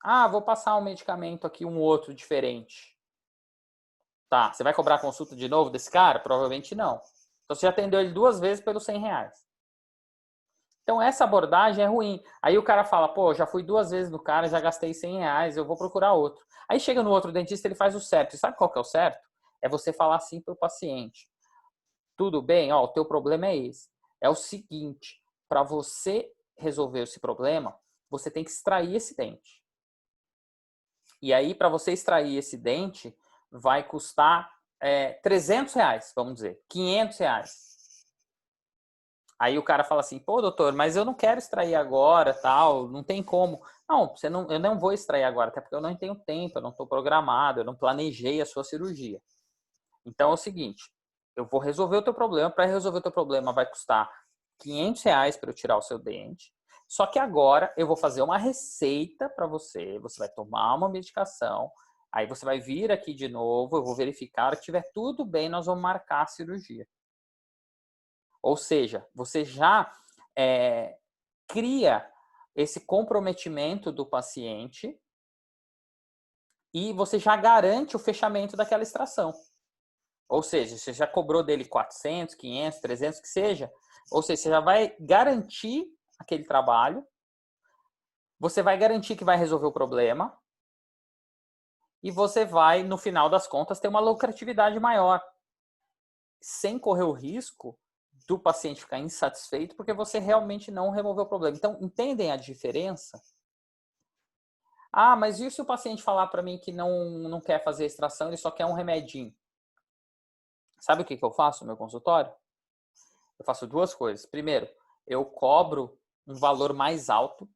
Ah, vou passar um medicamento aqui, um outro diferente. Tá, você vai cobrar a consulta de novo desse cara? Provavelmente não. Então, você já atendeu ele 2 vezes pelos R$100. Então, essa abordagem é ruim. Aí o cara fala, pô, já fui 2 vezes no cara, já gastei R$100, eu vou procurar outro. Aí chega no outro dentista, ele faz o certo. E sabe qual que é o certo? É você falar assim para o paciente. Tudo bem, ó, o teu problema é esse. É o seguinte, para você resolver esse problema, você tem que extrair esse dente. E aí, para você extrair esse dente, vai custar R$300, vamos dizer, R$500. Aí o cara fala assim, pô, doutor, mas eu não quero extrair agora, tal, não tem como. Não, eu não vou extrair agora, até porque eu não tenho tempo, eu não estou programado, eu não planejei a sua cirurgia. Então é o seguinte, eu vou resolver o teu problema, para resolver o teu problema vai custar R$500 para eu tirar o seu dente, só que agora eu vou fazer uma receita para você, você vai tomar uma medicação, aí você vai vir aqui de novo, eu vou verificar, se tiver tudo bem, nós vamos marcar a cirurgia. Ou seja, você já cria esse comprometimento do paciente e você já garante o fechamento daquela extração. Ou seja, você já cobrou dele 400, 500, 300, que seja. Ou seja, você já vai garantir aquele trabalho, você vai garantir que vai resolver o problema e você vai, no final das contas, ter uma lucratividade maior, sem correr o risco do paciente ficar insatisfeito porque você realmente não resolveu o problema. Então, entendem a diferença? Ah, mas e se o paciente falar para mim que não quer fazer extração, ele só quer um remedinho? Sabe o que eu faço no meu consultório? Eu faço 2 coisas. Primeiro, eu cobro um valor mais alto.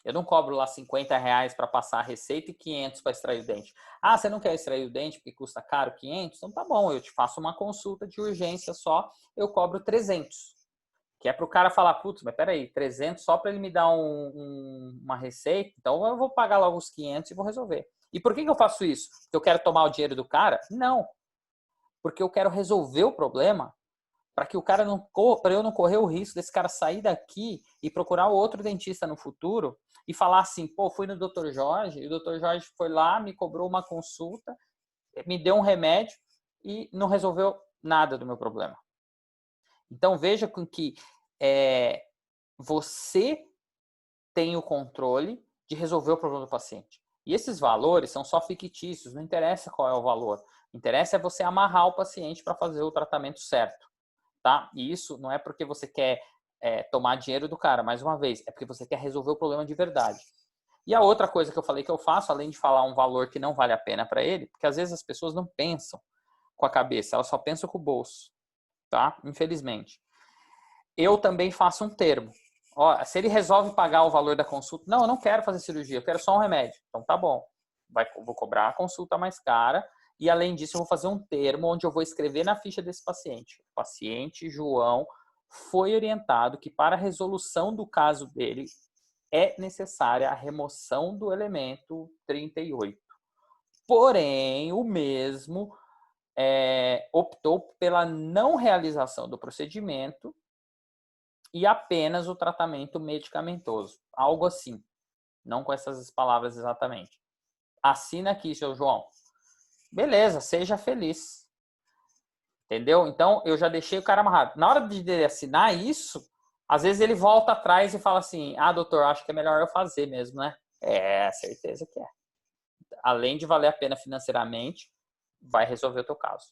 Eu não cobro lá R$50 para passar a receita e 500 para extrair o dente. Ah, você não quer extrair o dente porque custa caro 500? Então tá bom, eu te faço uma consulta de urgência só, eu cobro 300. Que é para o cara falar, putz, mas peraí, 300 só para ele me dar uma receita? Então eu vou pagar logo os 500 e vou resolver. E por que eu faço isso? Porque eu quero tomar o dinheiro do cara? Não. Porque eu quero resolver o problema para que o cara para eu não correr o risco desse cara sair daqui e procurar outro dentista no futuro e falar assim, pô, fui no Dr. Jorge, e o Dr. Jorge foi lá, me cobrou uma consulta, me deu um remédio e não resolveu nada do meu problema. Então veja com que você tem o controle de resolver o problema do paciente. E esses valores são só fictícios, não interessa qual é o valor. Interessa é você amarrar o paciente para fazer o tratamento certo. Tá? E isso não é porque você quer tomar dinheiro do cara, mais uma vez, é porque você quer resolver o problema de verdade. E a outra coisa que eu falei que eu faço, além de falar um valor que não vale a pena para ele, porque às vezes as pessoas não pensam com a cabeça, elas só pensam com o bolso, tá? Infelizmente. Eu também faço um termo. Ó, se ele resolve pagar o valor da consulta, não, eu não quero fazer cirurgia, eu quero só um remédio. Então tá bom, vou cobrar a consulta mais cara e além disso eu vou fazer um termo onde eu vou escrever na ficha desse paciente. O paciente João foi orientado que para a resolução do caso dele é necessária a remoção do elemento 38. Porém, o mesmo optou pela não realização do procedimento e apenas o tratamento medicamentoso. Algo assim. Não com essas palavras exatamente. Assina aqui, seu João. Beleza, seja feliz. Entendeu? Então, eu já deixei o cara amarrado. Na hora de ele assinar isso, às vezes ele volta atrás e fala assim, ah, doutor, acho que é melhor eu fazer mesmo, né? Certeza que é. Além de valer a pena financeiramente, vai resolver o teu caso.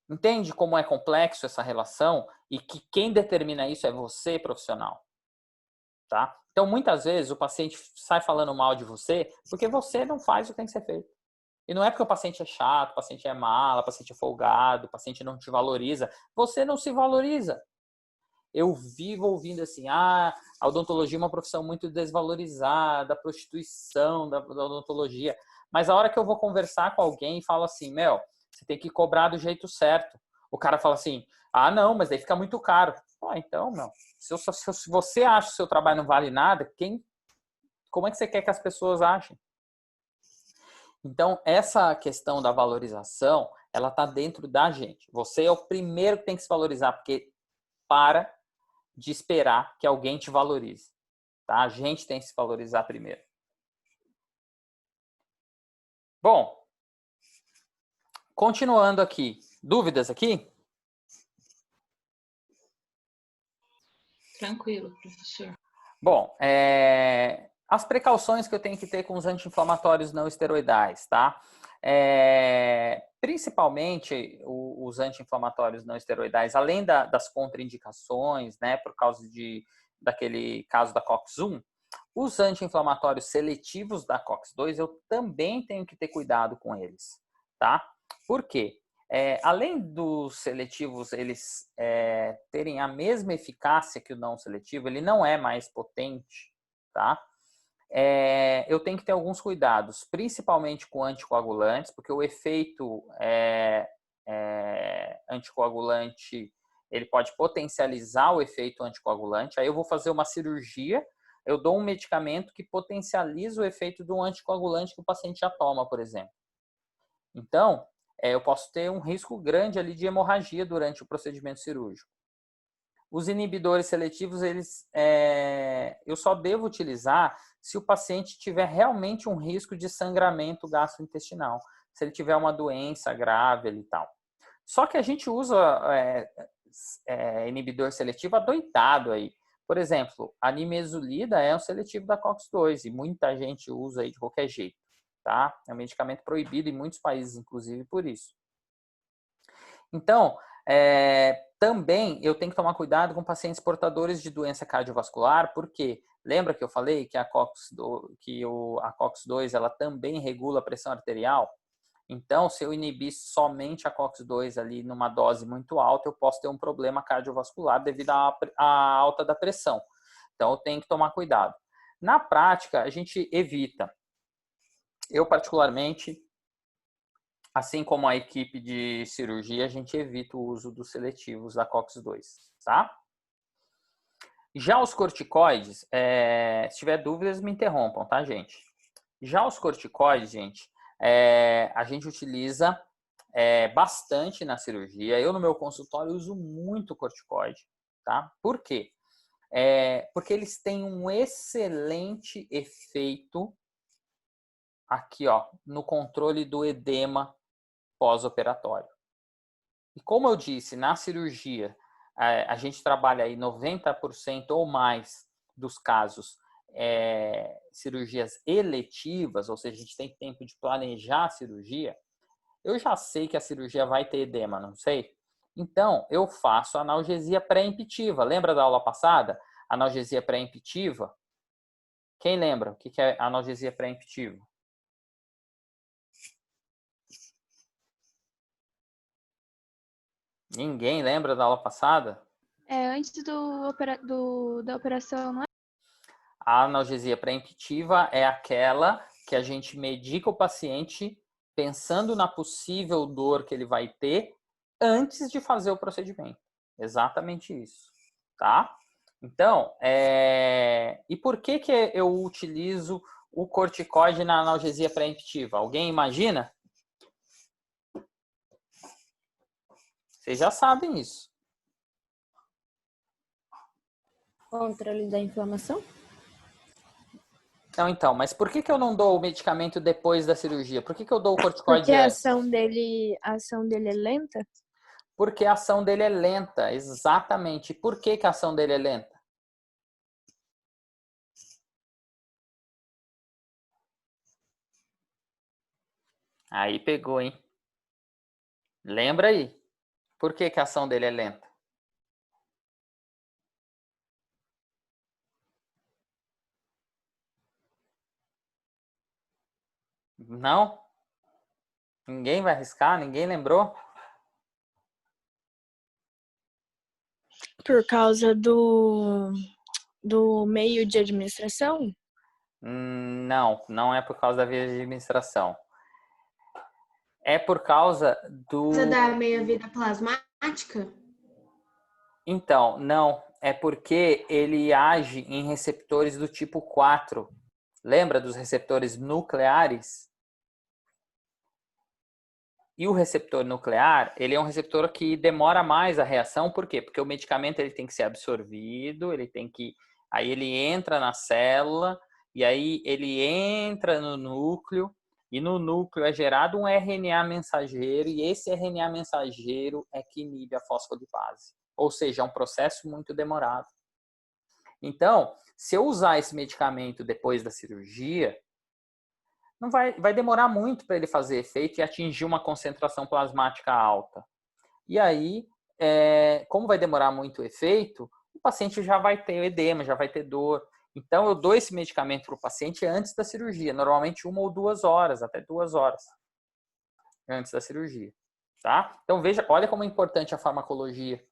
Entende como é complexo essa relação e que quem determina isso é você, profissional, tá? Então, muitas vezes o paciente sai falando mal de você porque você não faz o que tem que ser feito. E não é porque o paciente é chato, o paciente é mala, o paciente é folgado, o paciente não te valoriza. Você não se valoriza. Eu vivo ouvindo assim, a odontologia é uma profissão muito desvalorizada, a prostituição da odontologia. Mas a hora que eu vou conversar com alguém e falo assim, você tem que cobrar do jeito certo. O cara fala assim, ah, não, mas daí fica muito caro. Então, se você acha que o seu trabalho não vale nada, como é que você quer que as pessoas achem? Então, essa questão da valorização, ela está dentro da gente. Você é o primeiro que tem que se valorizar, porque para de esperar que alguém te valorize. Tá? A gente tem que se valorizar primeiro. Bom, continuando aqui. Dúvidas aqui? Tranquilo, professor. Bom, as precauções que eu tenho que ter com os anti-inflamatórios não esteroidais, tá? Principalmente os anti-inflamatórios não esteroidais, além das contraindicações, né, por causa daquele caso da COX-1, os anti-inflamatórios seletivos da COX-2, eu também tenho que ter cuidado com eles, tá? Por quê? Além dos seletivos eles terem a mesma eficácia que o não seletivo, ele não é mais potente, tá? Eu tenho que ter alguns cuidados, principalmente com anticoagulantes, porque o efeito anticoagulante ele pode potencializar o efeito anticoagulante. Aí eu vou fazer uma cirurgia, eu dou um medicamento que potencializa o efeito do anticoagulante que o paciente já toma, por exemplo. Então, eu posso ter um risco grande ali de hemorragia durante o procedimento cirúrgico. Os inibidores seletivos, eu só devo utilizar se o paciente tiver realmente um risco de sangramento gastrointestinal, se ele tiver uma doença grave e tal. Só que a gente usa inibidor seletivo adoitado aí. Por exemplo, a nimesulida é um seletivo da COX-2 e muita gente usa aí de qualquer jeito, tá? É um medicamento proibido em muitos países, inclusive por isso. Então, também eu tenho que tomar cuidado com pacientes portadores de doença cardiovascular, porque lembra que eu falei que a COX-2 ela também regula a pressão arterial? Então, se eu inibir somente a COX-2 ali numa dose muito alta, eu posso ter um problema cardiovascular devido à alta da pressão. Então, eu tenho que tomar cuidado. Na prática, a gente evita. Eu, particularmente, assim como a equipe de cirurgia, a gente evita o uso dos seletivos da COX-2, tá? Já os corticoides, se tiver dúvidas, me interrompam, tá, gente? Já os corticoides, gente, a gente utiliza bastante na cirurgia. Eu, no meu consultório, uso muito corticoide, tá? Por quê? Porque eles têm um excelente efeito aqui, ó, no controle do edema pós-operatório. E como eu disse, na cirurgia, a gente trabalha aí 90% ou mais dos casos cirurgias eletivas, ou seja, a gente tem tempo de planejar a cirurgia. Eu já sei que a cirurgia vai ter edema, não sei? Então, eu faço analgesia pré-emptiva. Lembra da aula passada? Analgesia pré-emptiva? Quem lembra o que é analgesia pré-emptiva? Ninguém lembra da aula passada? Antes da operação, não é? A analgesia pré-emptiva é aquela que a gente medica o paciente pensando na possível dor que ele vai ter antes de fazer o procedimento. Exatamente isso, tá? Então, e por que eu utilizo o corticoide na analgesia pré-emptiva? Alguém imagina? Vocês já sabem isso. Controle da inflamação? Não, então, mas por que eu não dou o medicamento depois da cirurgia? Por que eu dou o corticoide Porque a antes? ação dele é lenta? Porque a ação dele é lenta, exatamente. Por que a ação dele é lenta? Aí pegou, hein? Lembra aí. Por que a ação dele é lenta? Não? Ninguém vai arriscar? Ninguém lembrou? Por causa do meio de administração? Não, não é por causa da via de administração. É por causa do... Causa da meia-vida plasmática? Então, não. É porque ele age em receptores do tipo 4. Lembra dos receptores nucleares? E o receptor nuclear, ele é um receptor que demora mais a reação. Por quê? Porque o medicamento ele tem que ser absorvido, aí ele entra na célula, e aí ele entra no núcleo, e no núcleo é gerado um RNA mensageiro, e esse RNA mensageiro é que inibe a fosfolipase. Ou seja, é um processo muito demorado. Então, se eu usar esse medicamento depois da cirurgia, não vai demorar muito para ele fazer efeito e atingir uma concentração plasmática alta. E aí, como vai demorar muito o efeito, o paciente já vai ter edema, já vai ter dor. Então, eu dou esse medicamento para o paciente antes da cirurgia, normalmente 1 ou 2 horas, até 2 horas antes da cirurgia, tá? Então, veja, olha como é importante a farmacologia.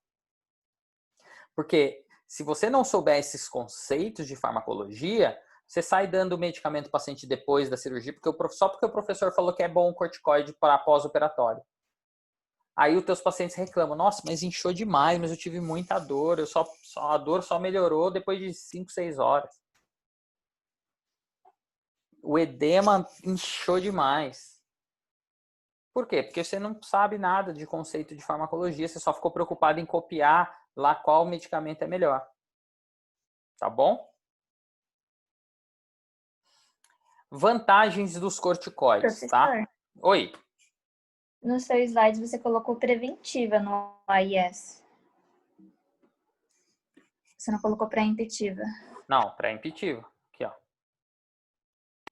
Porque se você não souber esses conceitos de farmacologia, você sai dando o medicamento para o paciente depois da cirurgia, só porque o professor falou que é bom o corticoide para pós-operatório. Aí os teus pacientes reclamam, nossa, mas inchou demais, mas eu tive muita dor, a dor só melhorou depois de 5, 6 horas. O edema inchou demais. Por quê? Porque você não sabe nada de conceito de farmacologia, você só ficou preocupado em copiar lá qual medicamento é melhor. Tá bom? Vantagens dos corticoides, Professor, tá? Oi. no seu slide você colocou preventiva no AIS. Você não colocou pré-emptiva. Não, pré-emptivo. Aqui, ó.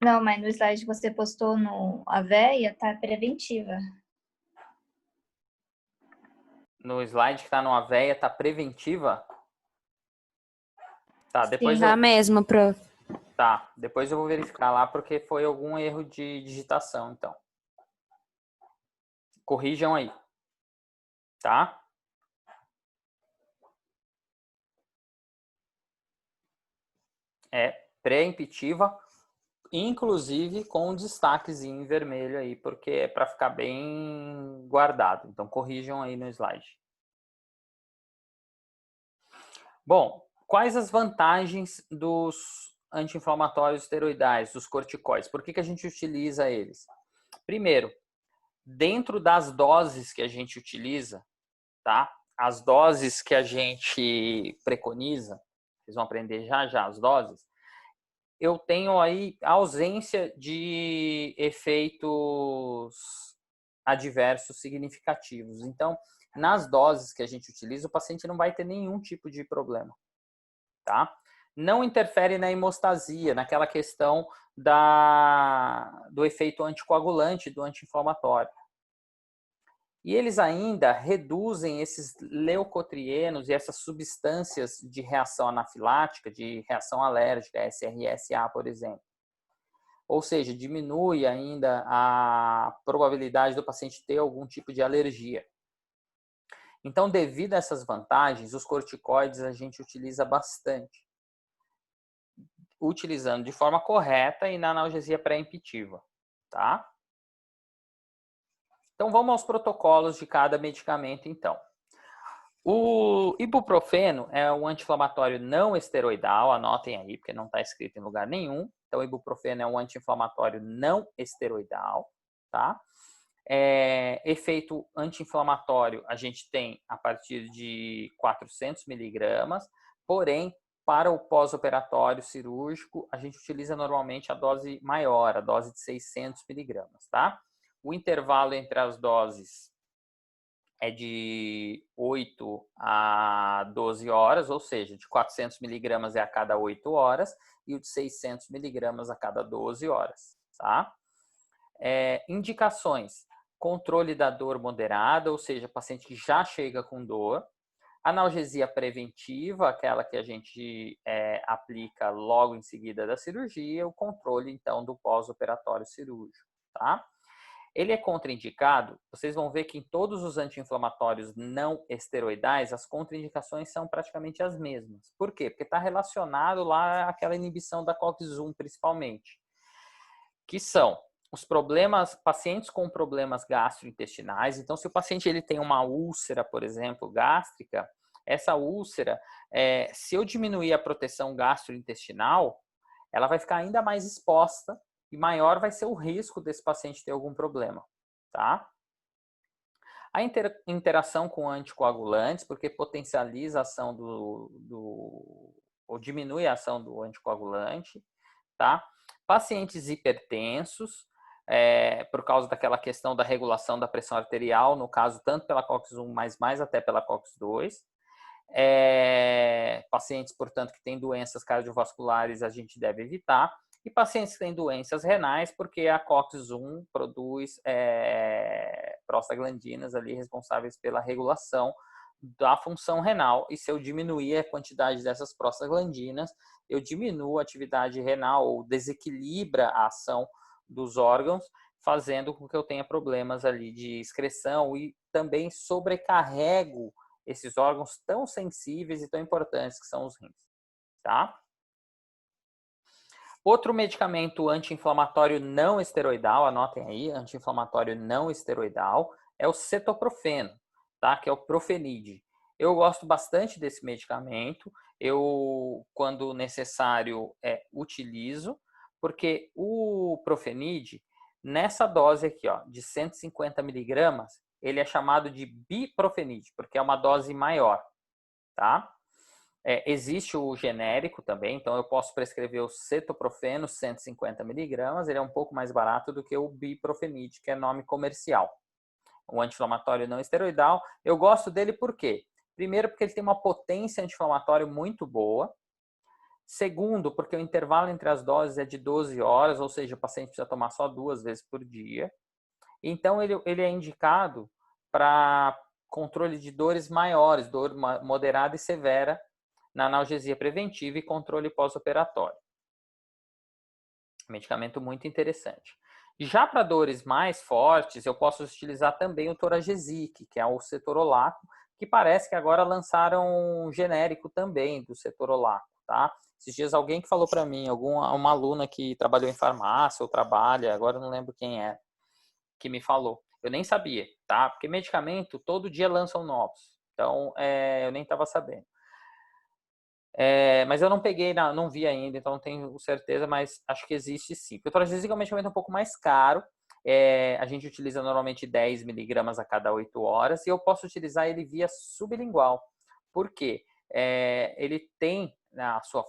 Não, mas no slide que você postou no Aveia, tá preventiva. No slide que tá no Aveia, tá preventiva? Tá, depois Sim, eu... tá mesmo, prof. Tá, depois eu vou verificar lá porque foi algum erro de digitação, então. Corrijam aí. Tá? É pré-emptiva, inclusive com um destaquezinho em vermelho aí, porque é para ficar bem guardado. Então, corrijam aí no slide. Bom, quais as vantagens dos anti-inflamatórios esteroidais, dos corticoides? Por que a gente utiliza eles? Primeiro, dentro das doses que a gente utiliza, tá? As doses que a gente preconiza, vocês vão aprender já já as doses, eu tenho aí ausência de efeitos adversos significativos. Então, nas doses que a gente utiliza, o paciente não vai ter nenhum tipo de problema, tá? Não interfere na hemostasia, naquela questão do efeito anticoagulante, do anti-inflamatório. E eles ainda reduzem esses leucotrienos e essas substâncias de reação anafilática, de reação alérgica, SRSA, por exemplo. Ou seja, diminui ainda a probabilidade do paciente ter algum tipo de alergia. Então, devido a essas vantagens, os corticoides a gente utiliza bastante, utilizando de forma correta e na analgesia pré-emptiva, tá? Então, vamos aos protocolos de cada medicamento, então. O ibuprofeno é um anti-inflamatório não esteroidal, anotem aí, porque não está escrito em lugar nenhum. Então, o ibuprofeno é um anti-inflamatório não esteroidal, tá? Efeito anti-inflamatório a gente tem a partir de 400 miligramas, porém, para o pós-operatório cirúrgico, a gente utiliza normalmente a dose maior, a dose de 600 miligramas, tá? O intervalo entre as doses é de 8 a 12 horas, ou seja, de 400 miligramas é a cada 8 horas e o de 600 miligramas a cada 12 horas, tá? Indicações: controle da dor moderada, ou seja, paciente que já chega com dor. Analgesia preventiva, aquela que a gente aplica logo em seguida da cirurgia. O controle, então, do pós-operatório cirúrgico, tá? Ele é contraindicado, vocês vão ver que em todos os anti-inflamatórios não esteroidais, as contraindicações são praticamente as mesmas. Por quê? Porque está relacionado lá àquela inibição da COX-1, principalmente, que são os problemas, pacientes com problemas gastrointestinais. Então, se o paciente ele tem uma úlcera, por exemplo, gástrica, essa úlcera, se eu diminuir a proteção gastrointestinal, ela vai ficar ainda mais exposta e maior vai ser o risco desse paciente ter algum problema, tá? A interação com anticoagulantes, porque potencializa a ação ou diminui a ação do anticoagulante, tá? Pacientes hipertensos, por causa daquela questão da regulação da pressão arterial, no caso, tanto pela COX-1, mas mais até pela COX-2. Pacientes, portanto, que têm doenças cardiovasculares, a gente deve evitar. E pacientes que têm doenças renais, porque a COX-1 produz prostaglandinas ali responsáveis pela regulação da função renal. E se eu diminuir a quantidade dessas prostaglandinas, eu diminuo a atividade renal ou desequilibra a ação dos órgãos, fazendo com que eu tenha problemas ali de excreção e também sobrecarrego esses órgãos tão sensíveis e tão importantes que são os rins, tá? Outro medicamento anti-inflamatório não esteroidal, anotem aí, anti-inflamatório não esteroidal, é o cetoprofeno, tá? Que é o Profenid. Eu gosto bastante desse medicamento, eu, quando necessário, utilizo, porque o Profenid, nessa dose aqui, ó, de 150 miligramas, ele é chamado de biprofenid, porque é uma dose maior, tá? Existe o genérico também, então eu posso prescrever o cetoprofeno 150 miligramas, ele é um pouco mais barato do que o biprofenid, que é nome comercial. O anti-inflamatório não esteroidal, eu gosto dele por quê? Primeiro, porque ele tem uma potência anti-inflamatória muito boa. Segundo, porque o intervalo entre as doses é de 12 horas, ou seja, o paciente precisa tomar só 2 vezes por dia. Então, ele é indicado para controle de dores maiores, dor moderada e severa, na analgesia preventiva e controle pós-operatório. Medicamento muito interessante. Já para dores mais fortes, eu posso utilizar também o Toragesic, que é o cetorolaco, que parece que agora lançaram um genérico também do cetorolaco, tá? Esses dias alguém que falou para mim, uma aluna que trabalhou em farmácia ou trabalha, agora eu não lembro quem é, que me falou. Eu nem sabia, tá? Porque medicamento, todo dia lançam novos. Então, eu nem estava sabendo. Mas eu não peguei, não vi ainda, então não tenho certeza, mas acho que existe sim. Porque o Toragesic é um medicamento um pouco mais caro. A gente utiliza normalmente 10 miligramas a cada 8 horas e eu posso utilizar ele via sublingual. Por quê? Ele tem na sua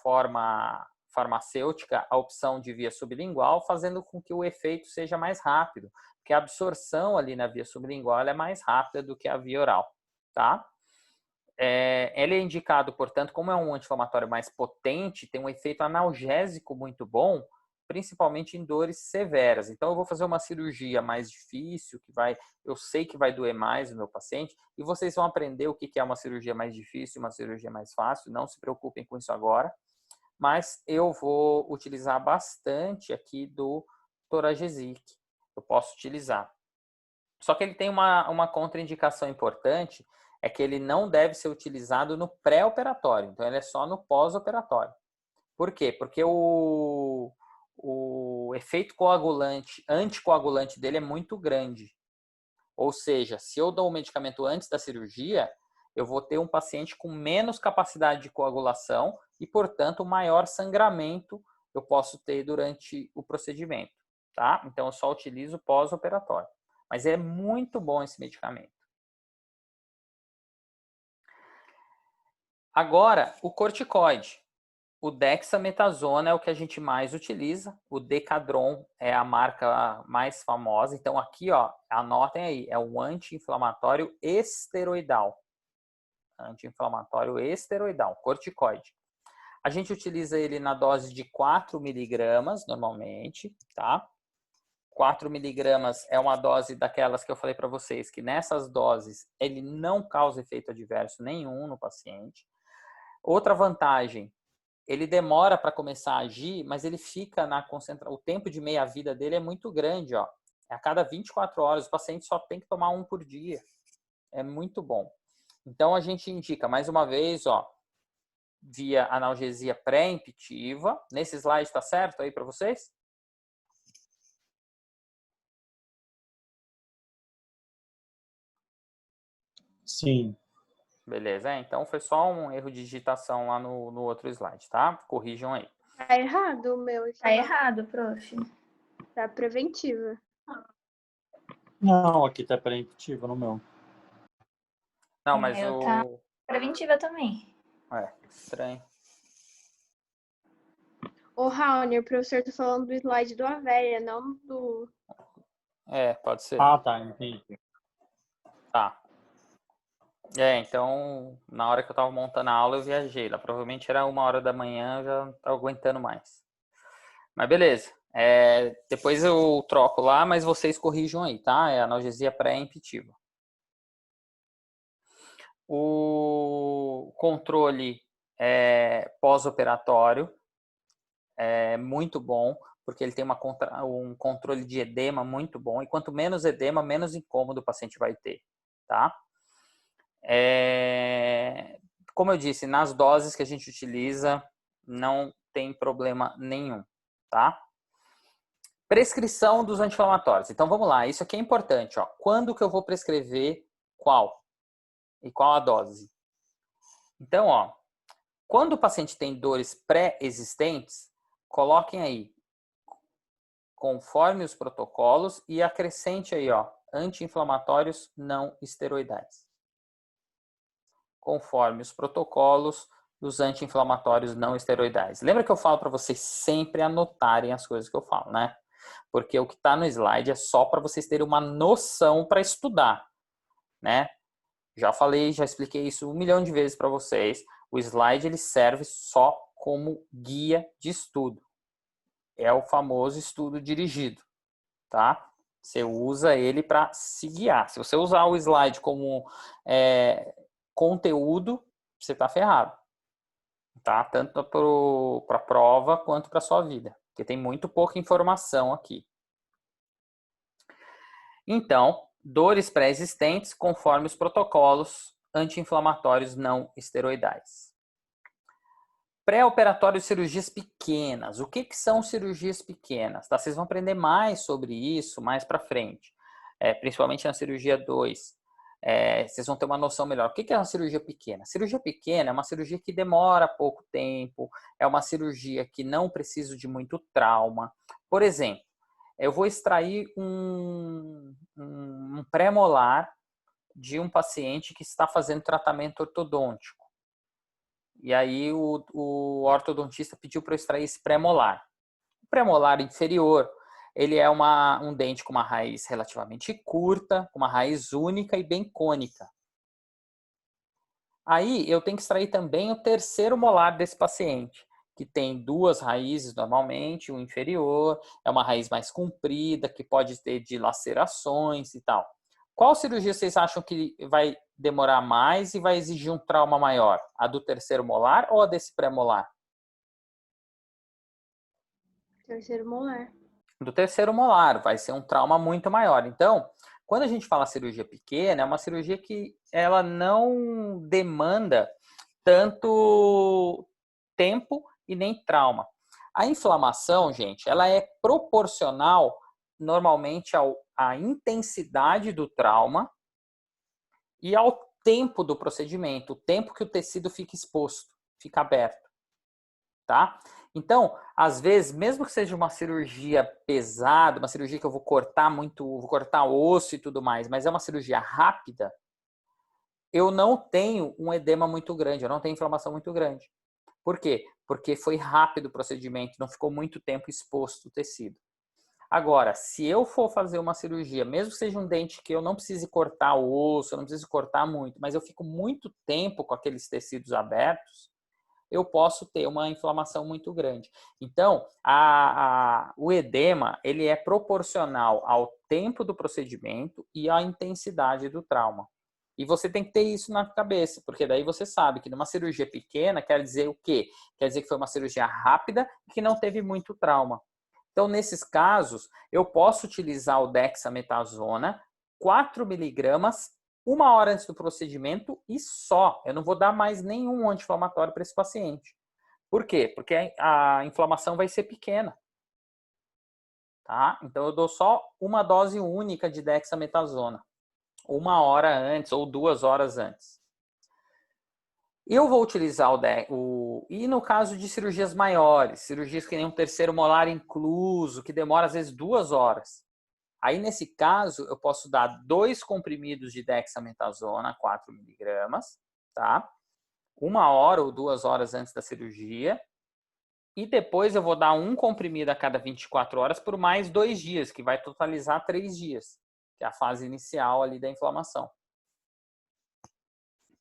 forma farmacêutica a opção de via sublingual, fazendo com que o efeito seja mais rápido, porque a absorção ali na via sublingual é mais rápida do que a via oral, tá? Ele é indicado, portanto, como é um anti-inflamatório mais potente, tem um efeito analgésico muito bom, principalmente em dores severas. Então, eu vou fazer uma cirurgia mais difícil, eu sei que vai doer mais no meu paciente, e vocês vão aprender o que é uma cirurgia mais difícil, uma cirurgia mais fácil. Não se preocupem com isso agora. Mas eu vou utilizar bastante aqui do Toragesic. Eu posso utilizar. Só que ele tem uma contraindicação importante, é que ele não deve ser utilizado no pré-operatório. Então, ele é só no pós-operatório. Por quê? Porque o efeito coagulante, anticoagulante dele é muito grande. Ou seja, se eu dou o medicamento antes da cirurgia, eu vou ter um paciente com menos capacidade de coagulação e, portanto, maior sangramento eu posso ter durante o procedimento, tá? Então, eu só utilizo pós-operatório. Mas é muito bom esse medicamento. Agora, o corticoide. O dexametasona é o que a gente mais utiliza. O Decadron é a marca mais famosa. Então, aqui, ó, anotem aí, é um anti-inflamatório esteroidal. Anti-inflamatório esteroidal, corticoide. A gente utiliza ele na dose de 4 miligramas, normalmente, tá? 4 miligramas é uma dose daquelas que eu falei para vocês, que nessas doses ele não causa efeito adverso nenhum no paciente. Outra vantagem, ele demora para começar a agir, mas ele fica na concentração. O tempo de meia-vida dele é muito grande, ó. A cada 24 horas, o paciente só tem que tomar um por dia. É muito bom. Então, a gente indica, mais uma vez, ó, via analgesia pré-emptiva. Nesse slide está certo aí para vocês? Sim. Beleza, então foi só um erro de digitação lá no outro slide, tá? Corrijam aí. Tá errado o meu. Tá errado, prof. Tá preventiva. Não, aqui tá preemptivo no meu. Não, O mas meu tá preventiva também. Estranho. Ô, Raoni, o professor tá falando do slide do Aveia, não do... Pode ser. Ah, tá, entendi. Tá. Então, na hora que eu estava montando a aula, eu viajei. Lá provavelmente era 1h da manhã, eu já não estava aguentando mais. Mas beleza. Depois eu troco lá, mas vocês corrijam aí, tá? É analgesia pré-emptiva. O controle pós-operatório é muito bom, porque ele tem um controle de edema muito bom. E quanto menos edema, menos incômodo o paciente vai ter, tá? Como eu disse, nas doses que a gente utiliza, não tem problema nenhum, tá? Prescrição dos anti-inflamatórios. Então, vamos lá. Isso aqui é importante, ó. Quando que eu vou prescrever qual? E qual a dose? Então, ó, quando o paciente tem dores pré-existentes, coloquem aí, conforme os protocolos, e acrescente aí, ó, anti-inflamatórios não esteroidais. Conforme os protocolos dos anti-inflamatórios não esteroidais. Lembra que eu falo para vocês sempre anotarem as coisas que eu falo, né? Porque o que está no slide é só para vocês terem uma noção para estudar, né? Já falei, já expliquei isso 1 milhão de vezes para vocês. O slide ele serve só como guia de estudo. É o famoso estudo dirigido, tá? Você usa ele para se guiar. Se você usar o slide como conteúdo, você está ferrado, tá? Tanto para a prova quanto para a sua vida, porque tem muito pouca informação aqui. Então, dores pré-existentes conforme os protocolos anti-inflamatórios não esteroidais. Pré-operatório cirurgias pequenas. O que são cirurgias pequenas? Tá? Vocês vão aprender mais sobre isso mais para frente, principalmente na cirurgia 2. Vocês vão ter uma noção melhor. O que é uma cirurgia pequena? Cirurgia pequena é uma cirurgia que demora pouco tempo, é uma cirurgia que não precisa de muito trauma. Por exemplo, eu vou extrair um pré-molar de um paciente que está fazendo tratamento ortodôntico. E aí o ortodontista pediu para eu extrair esse pré-molar. O pré-molar inferior, ele é um dente com uma raiz relativamente curta, com uma raiz única e bem cônica. Aí eu tenho que extrair também o terceiro molar desse paciente, que tem 2 raízes normalmente, o inferior, é uma raiz mais comprida, que pode ter dilacerações e tal. Qual cirurgia vocês acham que vai demorar mais e vai exigir um trauma maior? A do terceiro molar ou a desse pré-molar? Terceiro molar. Do terceiro molar, vai ser um trauma muito maior. Então, quando a gente fala cirurgia pequena, é uma cirurgia que ela não demanda tanto tempo e nem trauma. A inflamação, gente, ela é proporcional normalmente à intensidade do trauma e ao tempo do procedimento, o tempo que o tecido fica exposto, fica aberto, tá? Então, às vezes, mesmo que seja uma cirurgia pesada, uma cirurgia que eu vou cortar osso e tudo mais, mas é uma cirurgia rápida, eu não tenho um edema muito grande, eu não tenho inflamação muito grande. Por quê? Porque foi rápido o procedimento, não ficou muito tempo exposto o tecido. Agora, se eu for fazer uma cirurgia, mesmo que seja um dente que eu não precise cortar o osso, eu não preciso cortar muito, mas eu fico muito tempo com aqueles tecidos abertos, eu posso ter uma inflamação muito grande. Então, o edema, ele é proporcional ao tempo do procedimento e à intensidade do trauma. E você tem que ter isso na cabeça, porque daí você sabe que numa cirurgia pequena quer dizer o quê? Quer dizer que foi uma cirurgia rápida e que não teve muito trauma. Então, nesses casos, eu posso utilizar o dexametasona, 4 miligramas, 1 hora antes do procedimento e só. Eu não vou dar mais nenhum anti-inflamatório para esse paciente. Por quê? Porque a inflamação vai ser pequena. Tá? Então, eu dou só uma dose única de dexametasona. 1 hora antes ou 2 horas antes. Eu vou utilizar e no caso de cirurgias maiores, cirurgias que nem um terceiro molar incluso, que demora às vezes 2 horas. Aí nesse caso eu posso dar 2 comprimidos de dexametasona, 4 miligramas, tá? 1 hora ou 2 horas antes da cirurgia. E depois eu vou dar 1 comprimido a cada 24 horas por mais 2 dias, que vai totalizar 3 dias, que é a fase inicial ali da inflamação.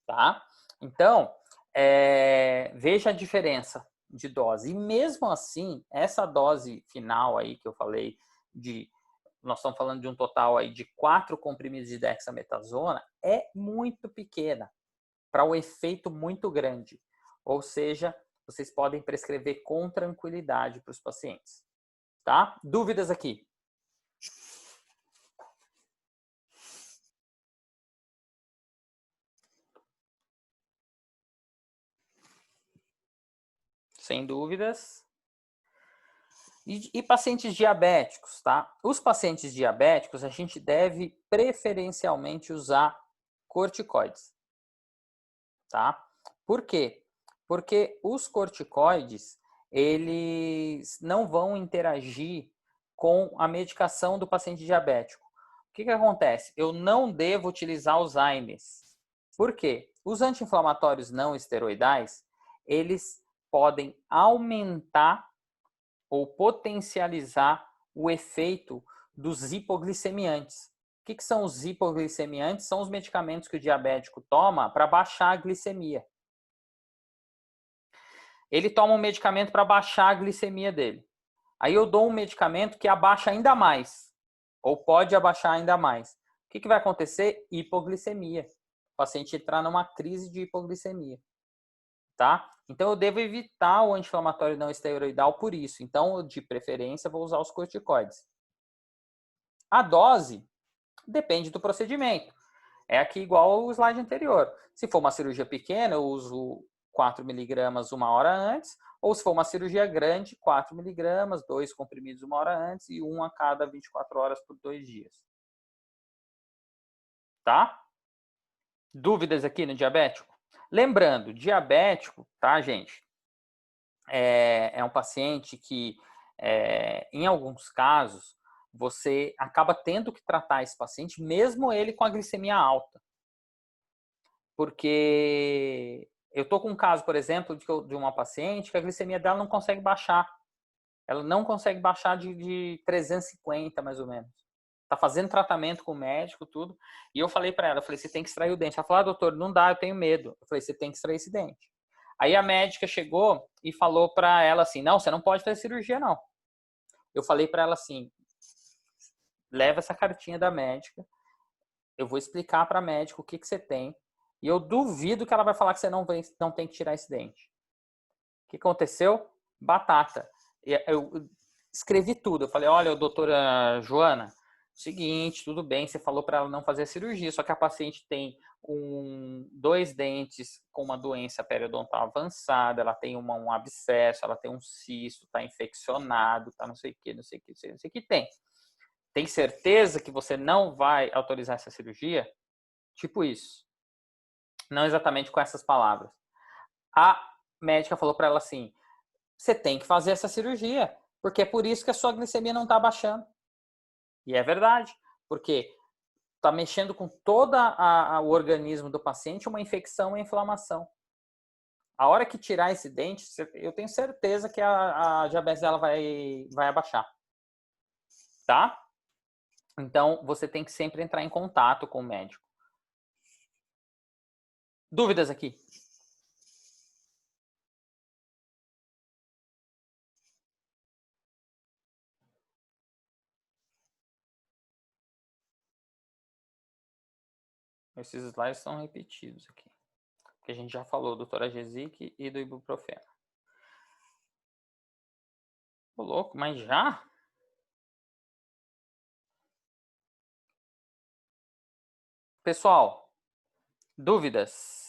tá? Então, veja a diferença de dose. E mesmo assim, essa dose final aí que eu falei nós estamos falando de um total aí de 4 comprimidos de dexametasona, é muito pequena para um efeito muito grande. Ou seja, vocês podem prescrever com tranquilidade para os pacientes. Tá? Dúvidas aqui? Sem dúvidas. E pacientes diabéticos, tá? Os pacientes diabéticos, a gente deve preferencialmente usar corticoides, tá? Por quê? Porque os corticoides, eles não vão interagir com a medicação do paciente diabético. O que acontece? Eu não devo utilizar os AINES. Por quê? Os anti-inflamatórios não esteroidais, eles podem aumentar ou potencializar o efeito dos hipoglicemiantes. O que são os hipoglicemiantes? São os medicamentos que o diabético toma para baixar a glicemia. Ele toma um medicamento para baixar a glicemia dele. Aí eu dou um medicamento que abaixa ainda mais, ou pode abaixar ainda mais. O que vai acontecer? Hipoglicemia. O paciente entrar numa crise de hipoglicemia. Tá? Então, eu devo evitar o anti-inflamatório não esteroidal por isso. Então, de preferência, vou usar os corticoides. A dose depende do procedimento. É aqui igual o slide anterior. Se for uma cirurgia pequena, eu uso 4 miligramas 1 hora antes. Ou se for uma cirurgia grande, 4 miligramas, 2 comprimidos 1 hora antes e 1 a cada 24 horas por 2 dias. Tá? Dúvidas aqui no diabético? Lembrando, diabético, tá, gente? É um paciente que, em alguns casos, você acaba tendo que tratar esse paciente, mesmo ele com a glicemia alta. Porque eu estou com um caso, por exemplo, de uma paciente que a glicemia dela não consegue baixar. Ela não consegue baixar de 350, mais ou menos. Tá fazendo tratamento com o médico, tudo. E eu falei para ela, você tem que extrair o dente. Ela falou, doutor, não dá, eu tenho medo. Eu falei, você tem que extrair esse dente. Aí a médica chegou e falou para ela assim, não, você não pode fazer cirurgia, não. Eu falei para ela assim, leva essa cartinha da médica, eu vou explicar para a médica o que você tem, e eu duvido que ela vai falar que você não tem que tirar esse dente. O que aconteceu? Batata. Eu escrevi tudo. Eu falei, olha, doutora Joana, seguinte, tudo bem, você falou para ela não fazer a cirurgia, só que a paciente tem 2 dentes com uma doença periodontal avançada, ela tem um abscesso, ela tem um cisto, está infeccionado, tá não sei o que tem. Tem certeza que você não vai autorizar essa cirurgia? Tipo isso. Não exatamente com essas palavras. A médica falou para ela assim, você tem que fazer essa cirurgia, porque é por isso que a sua glicemia não está baixando. E é verdade, porque está mexendo com todo o organismo do paciente, uma infecção e inflamação. A hora que tirar esse dente, eu tenho certeza que a diabetes dela vai abaixar. Tá? Então, você tem que sempre entrar em contato com o médico. Dúvidas aqui? Esses slides são repetidos aqui. Porque a gente já falou do Toragezik e do ibuprofeno. Ô, louco, mas já? Pessoal, dúvidas?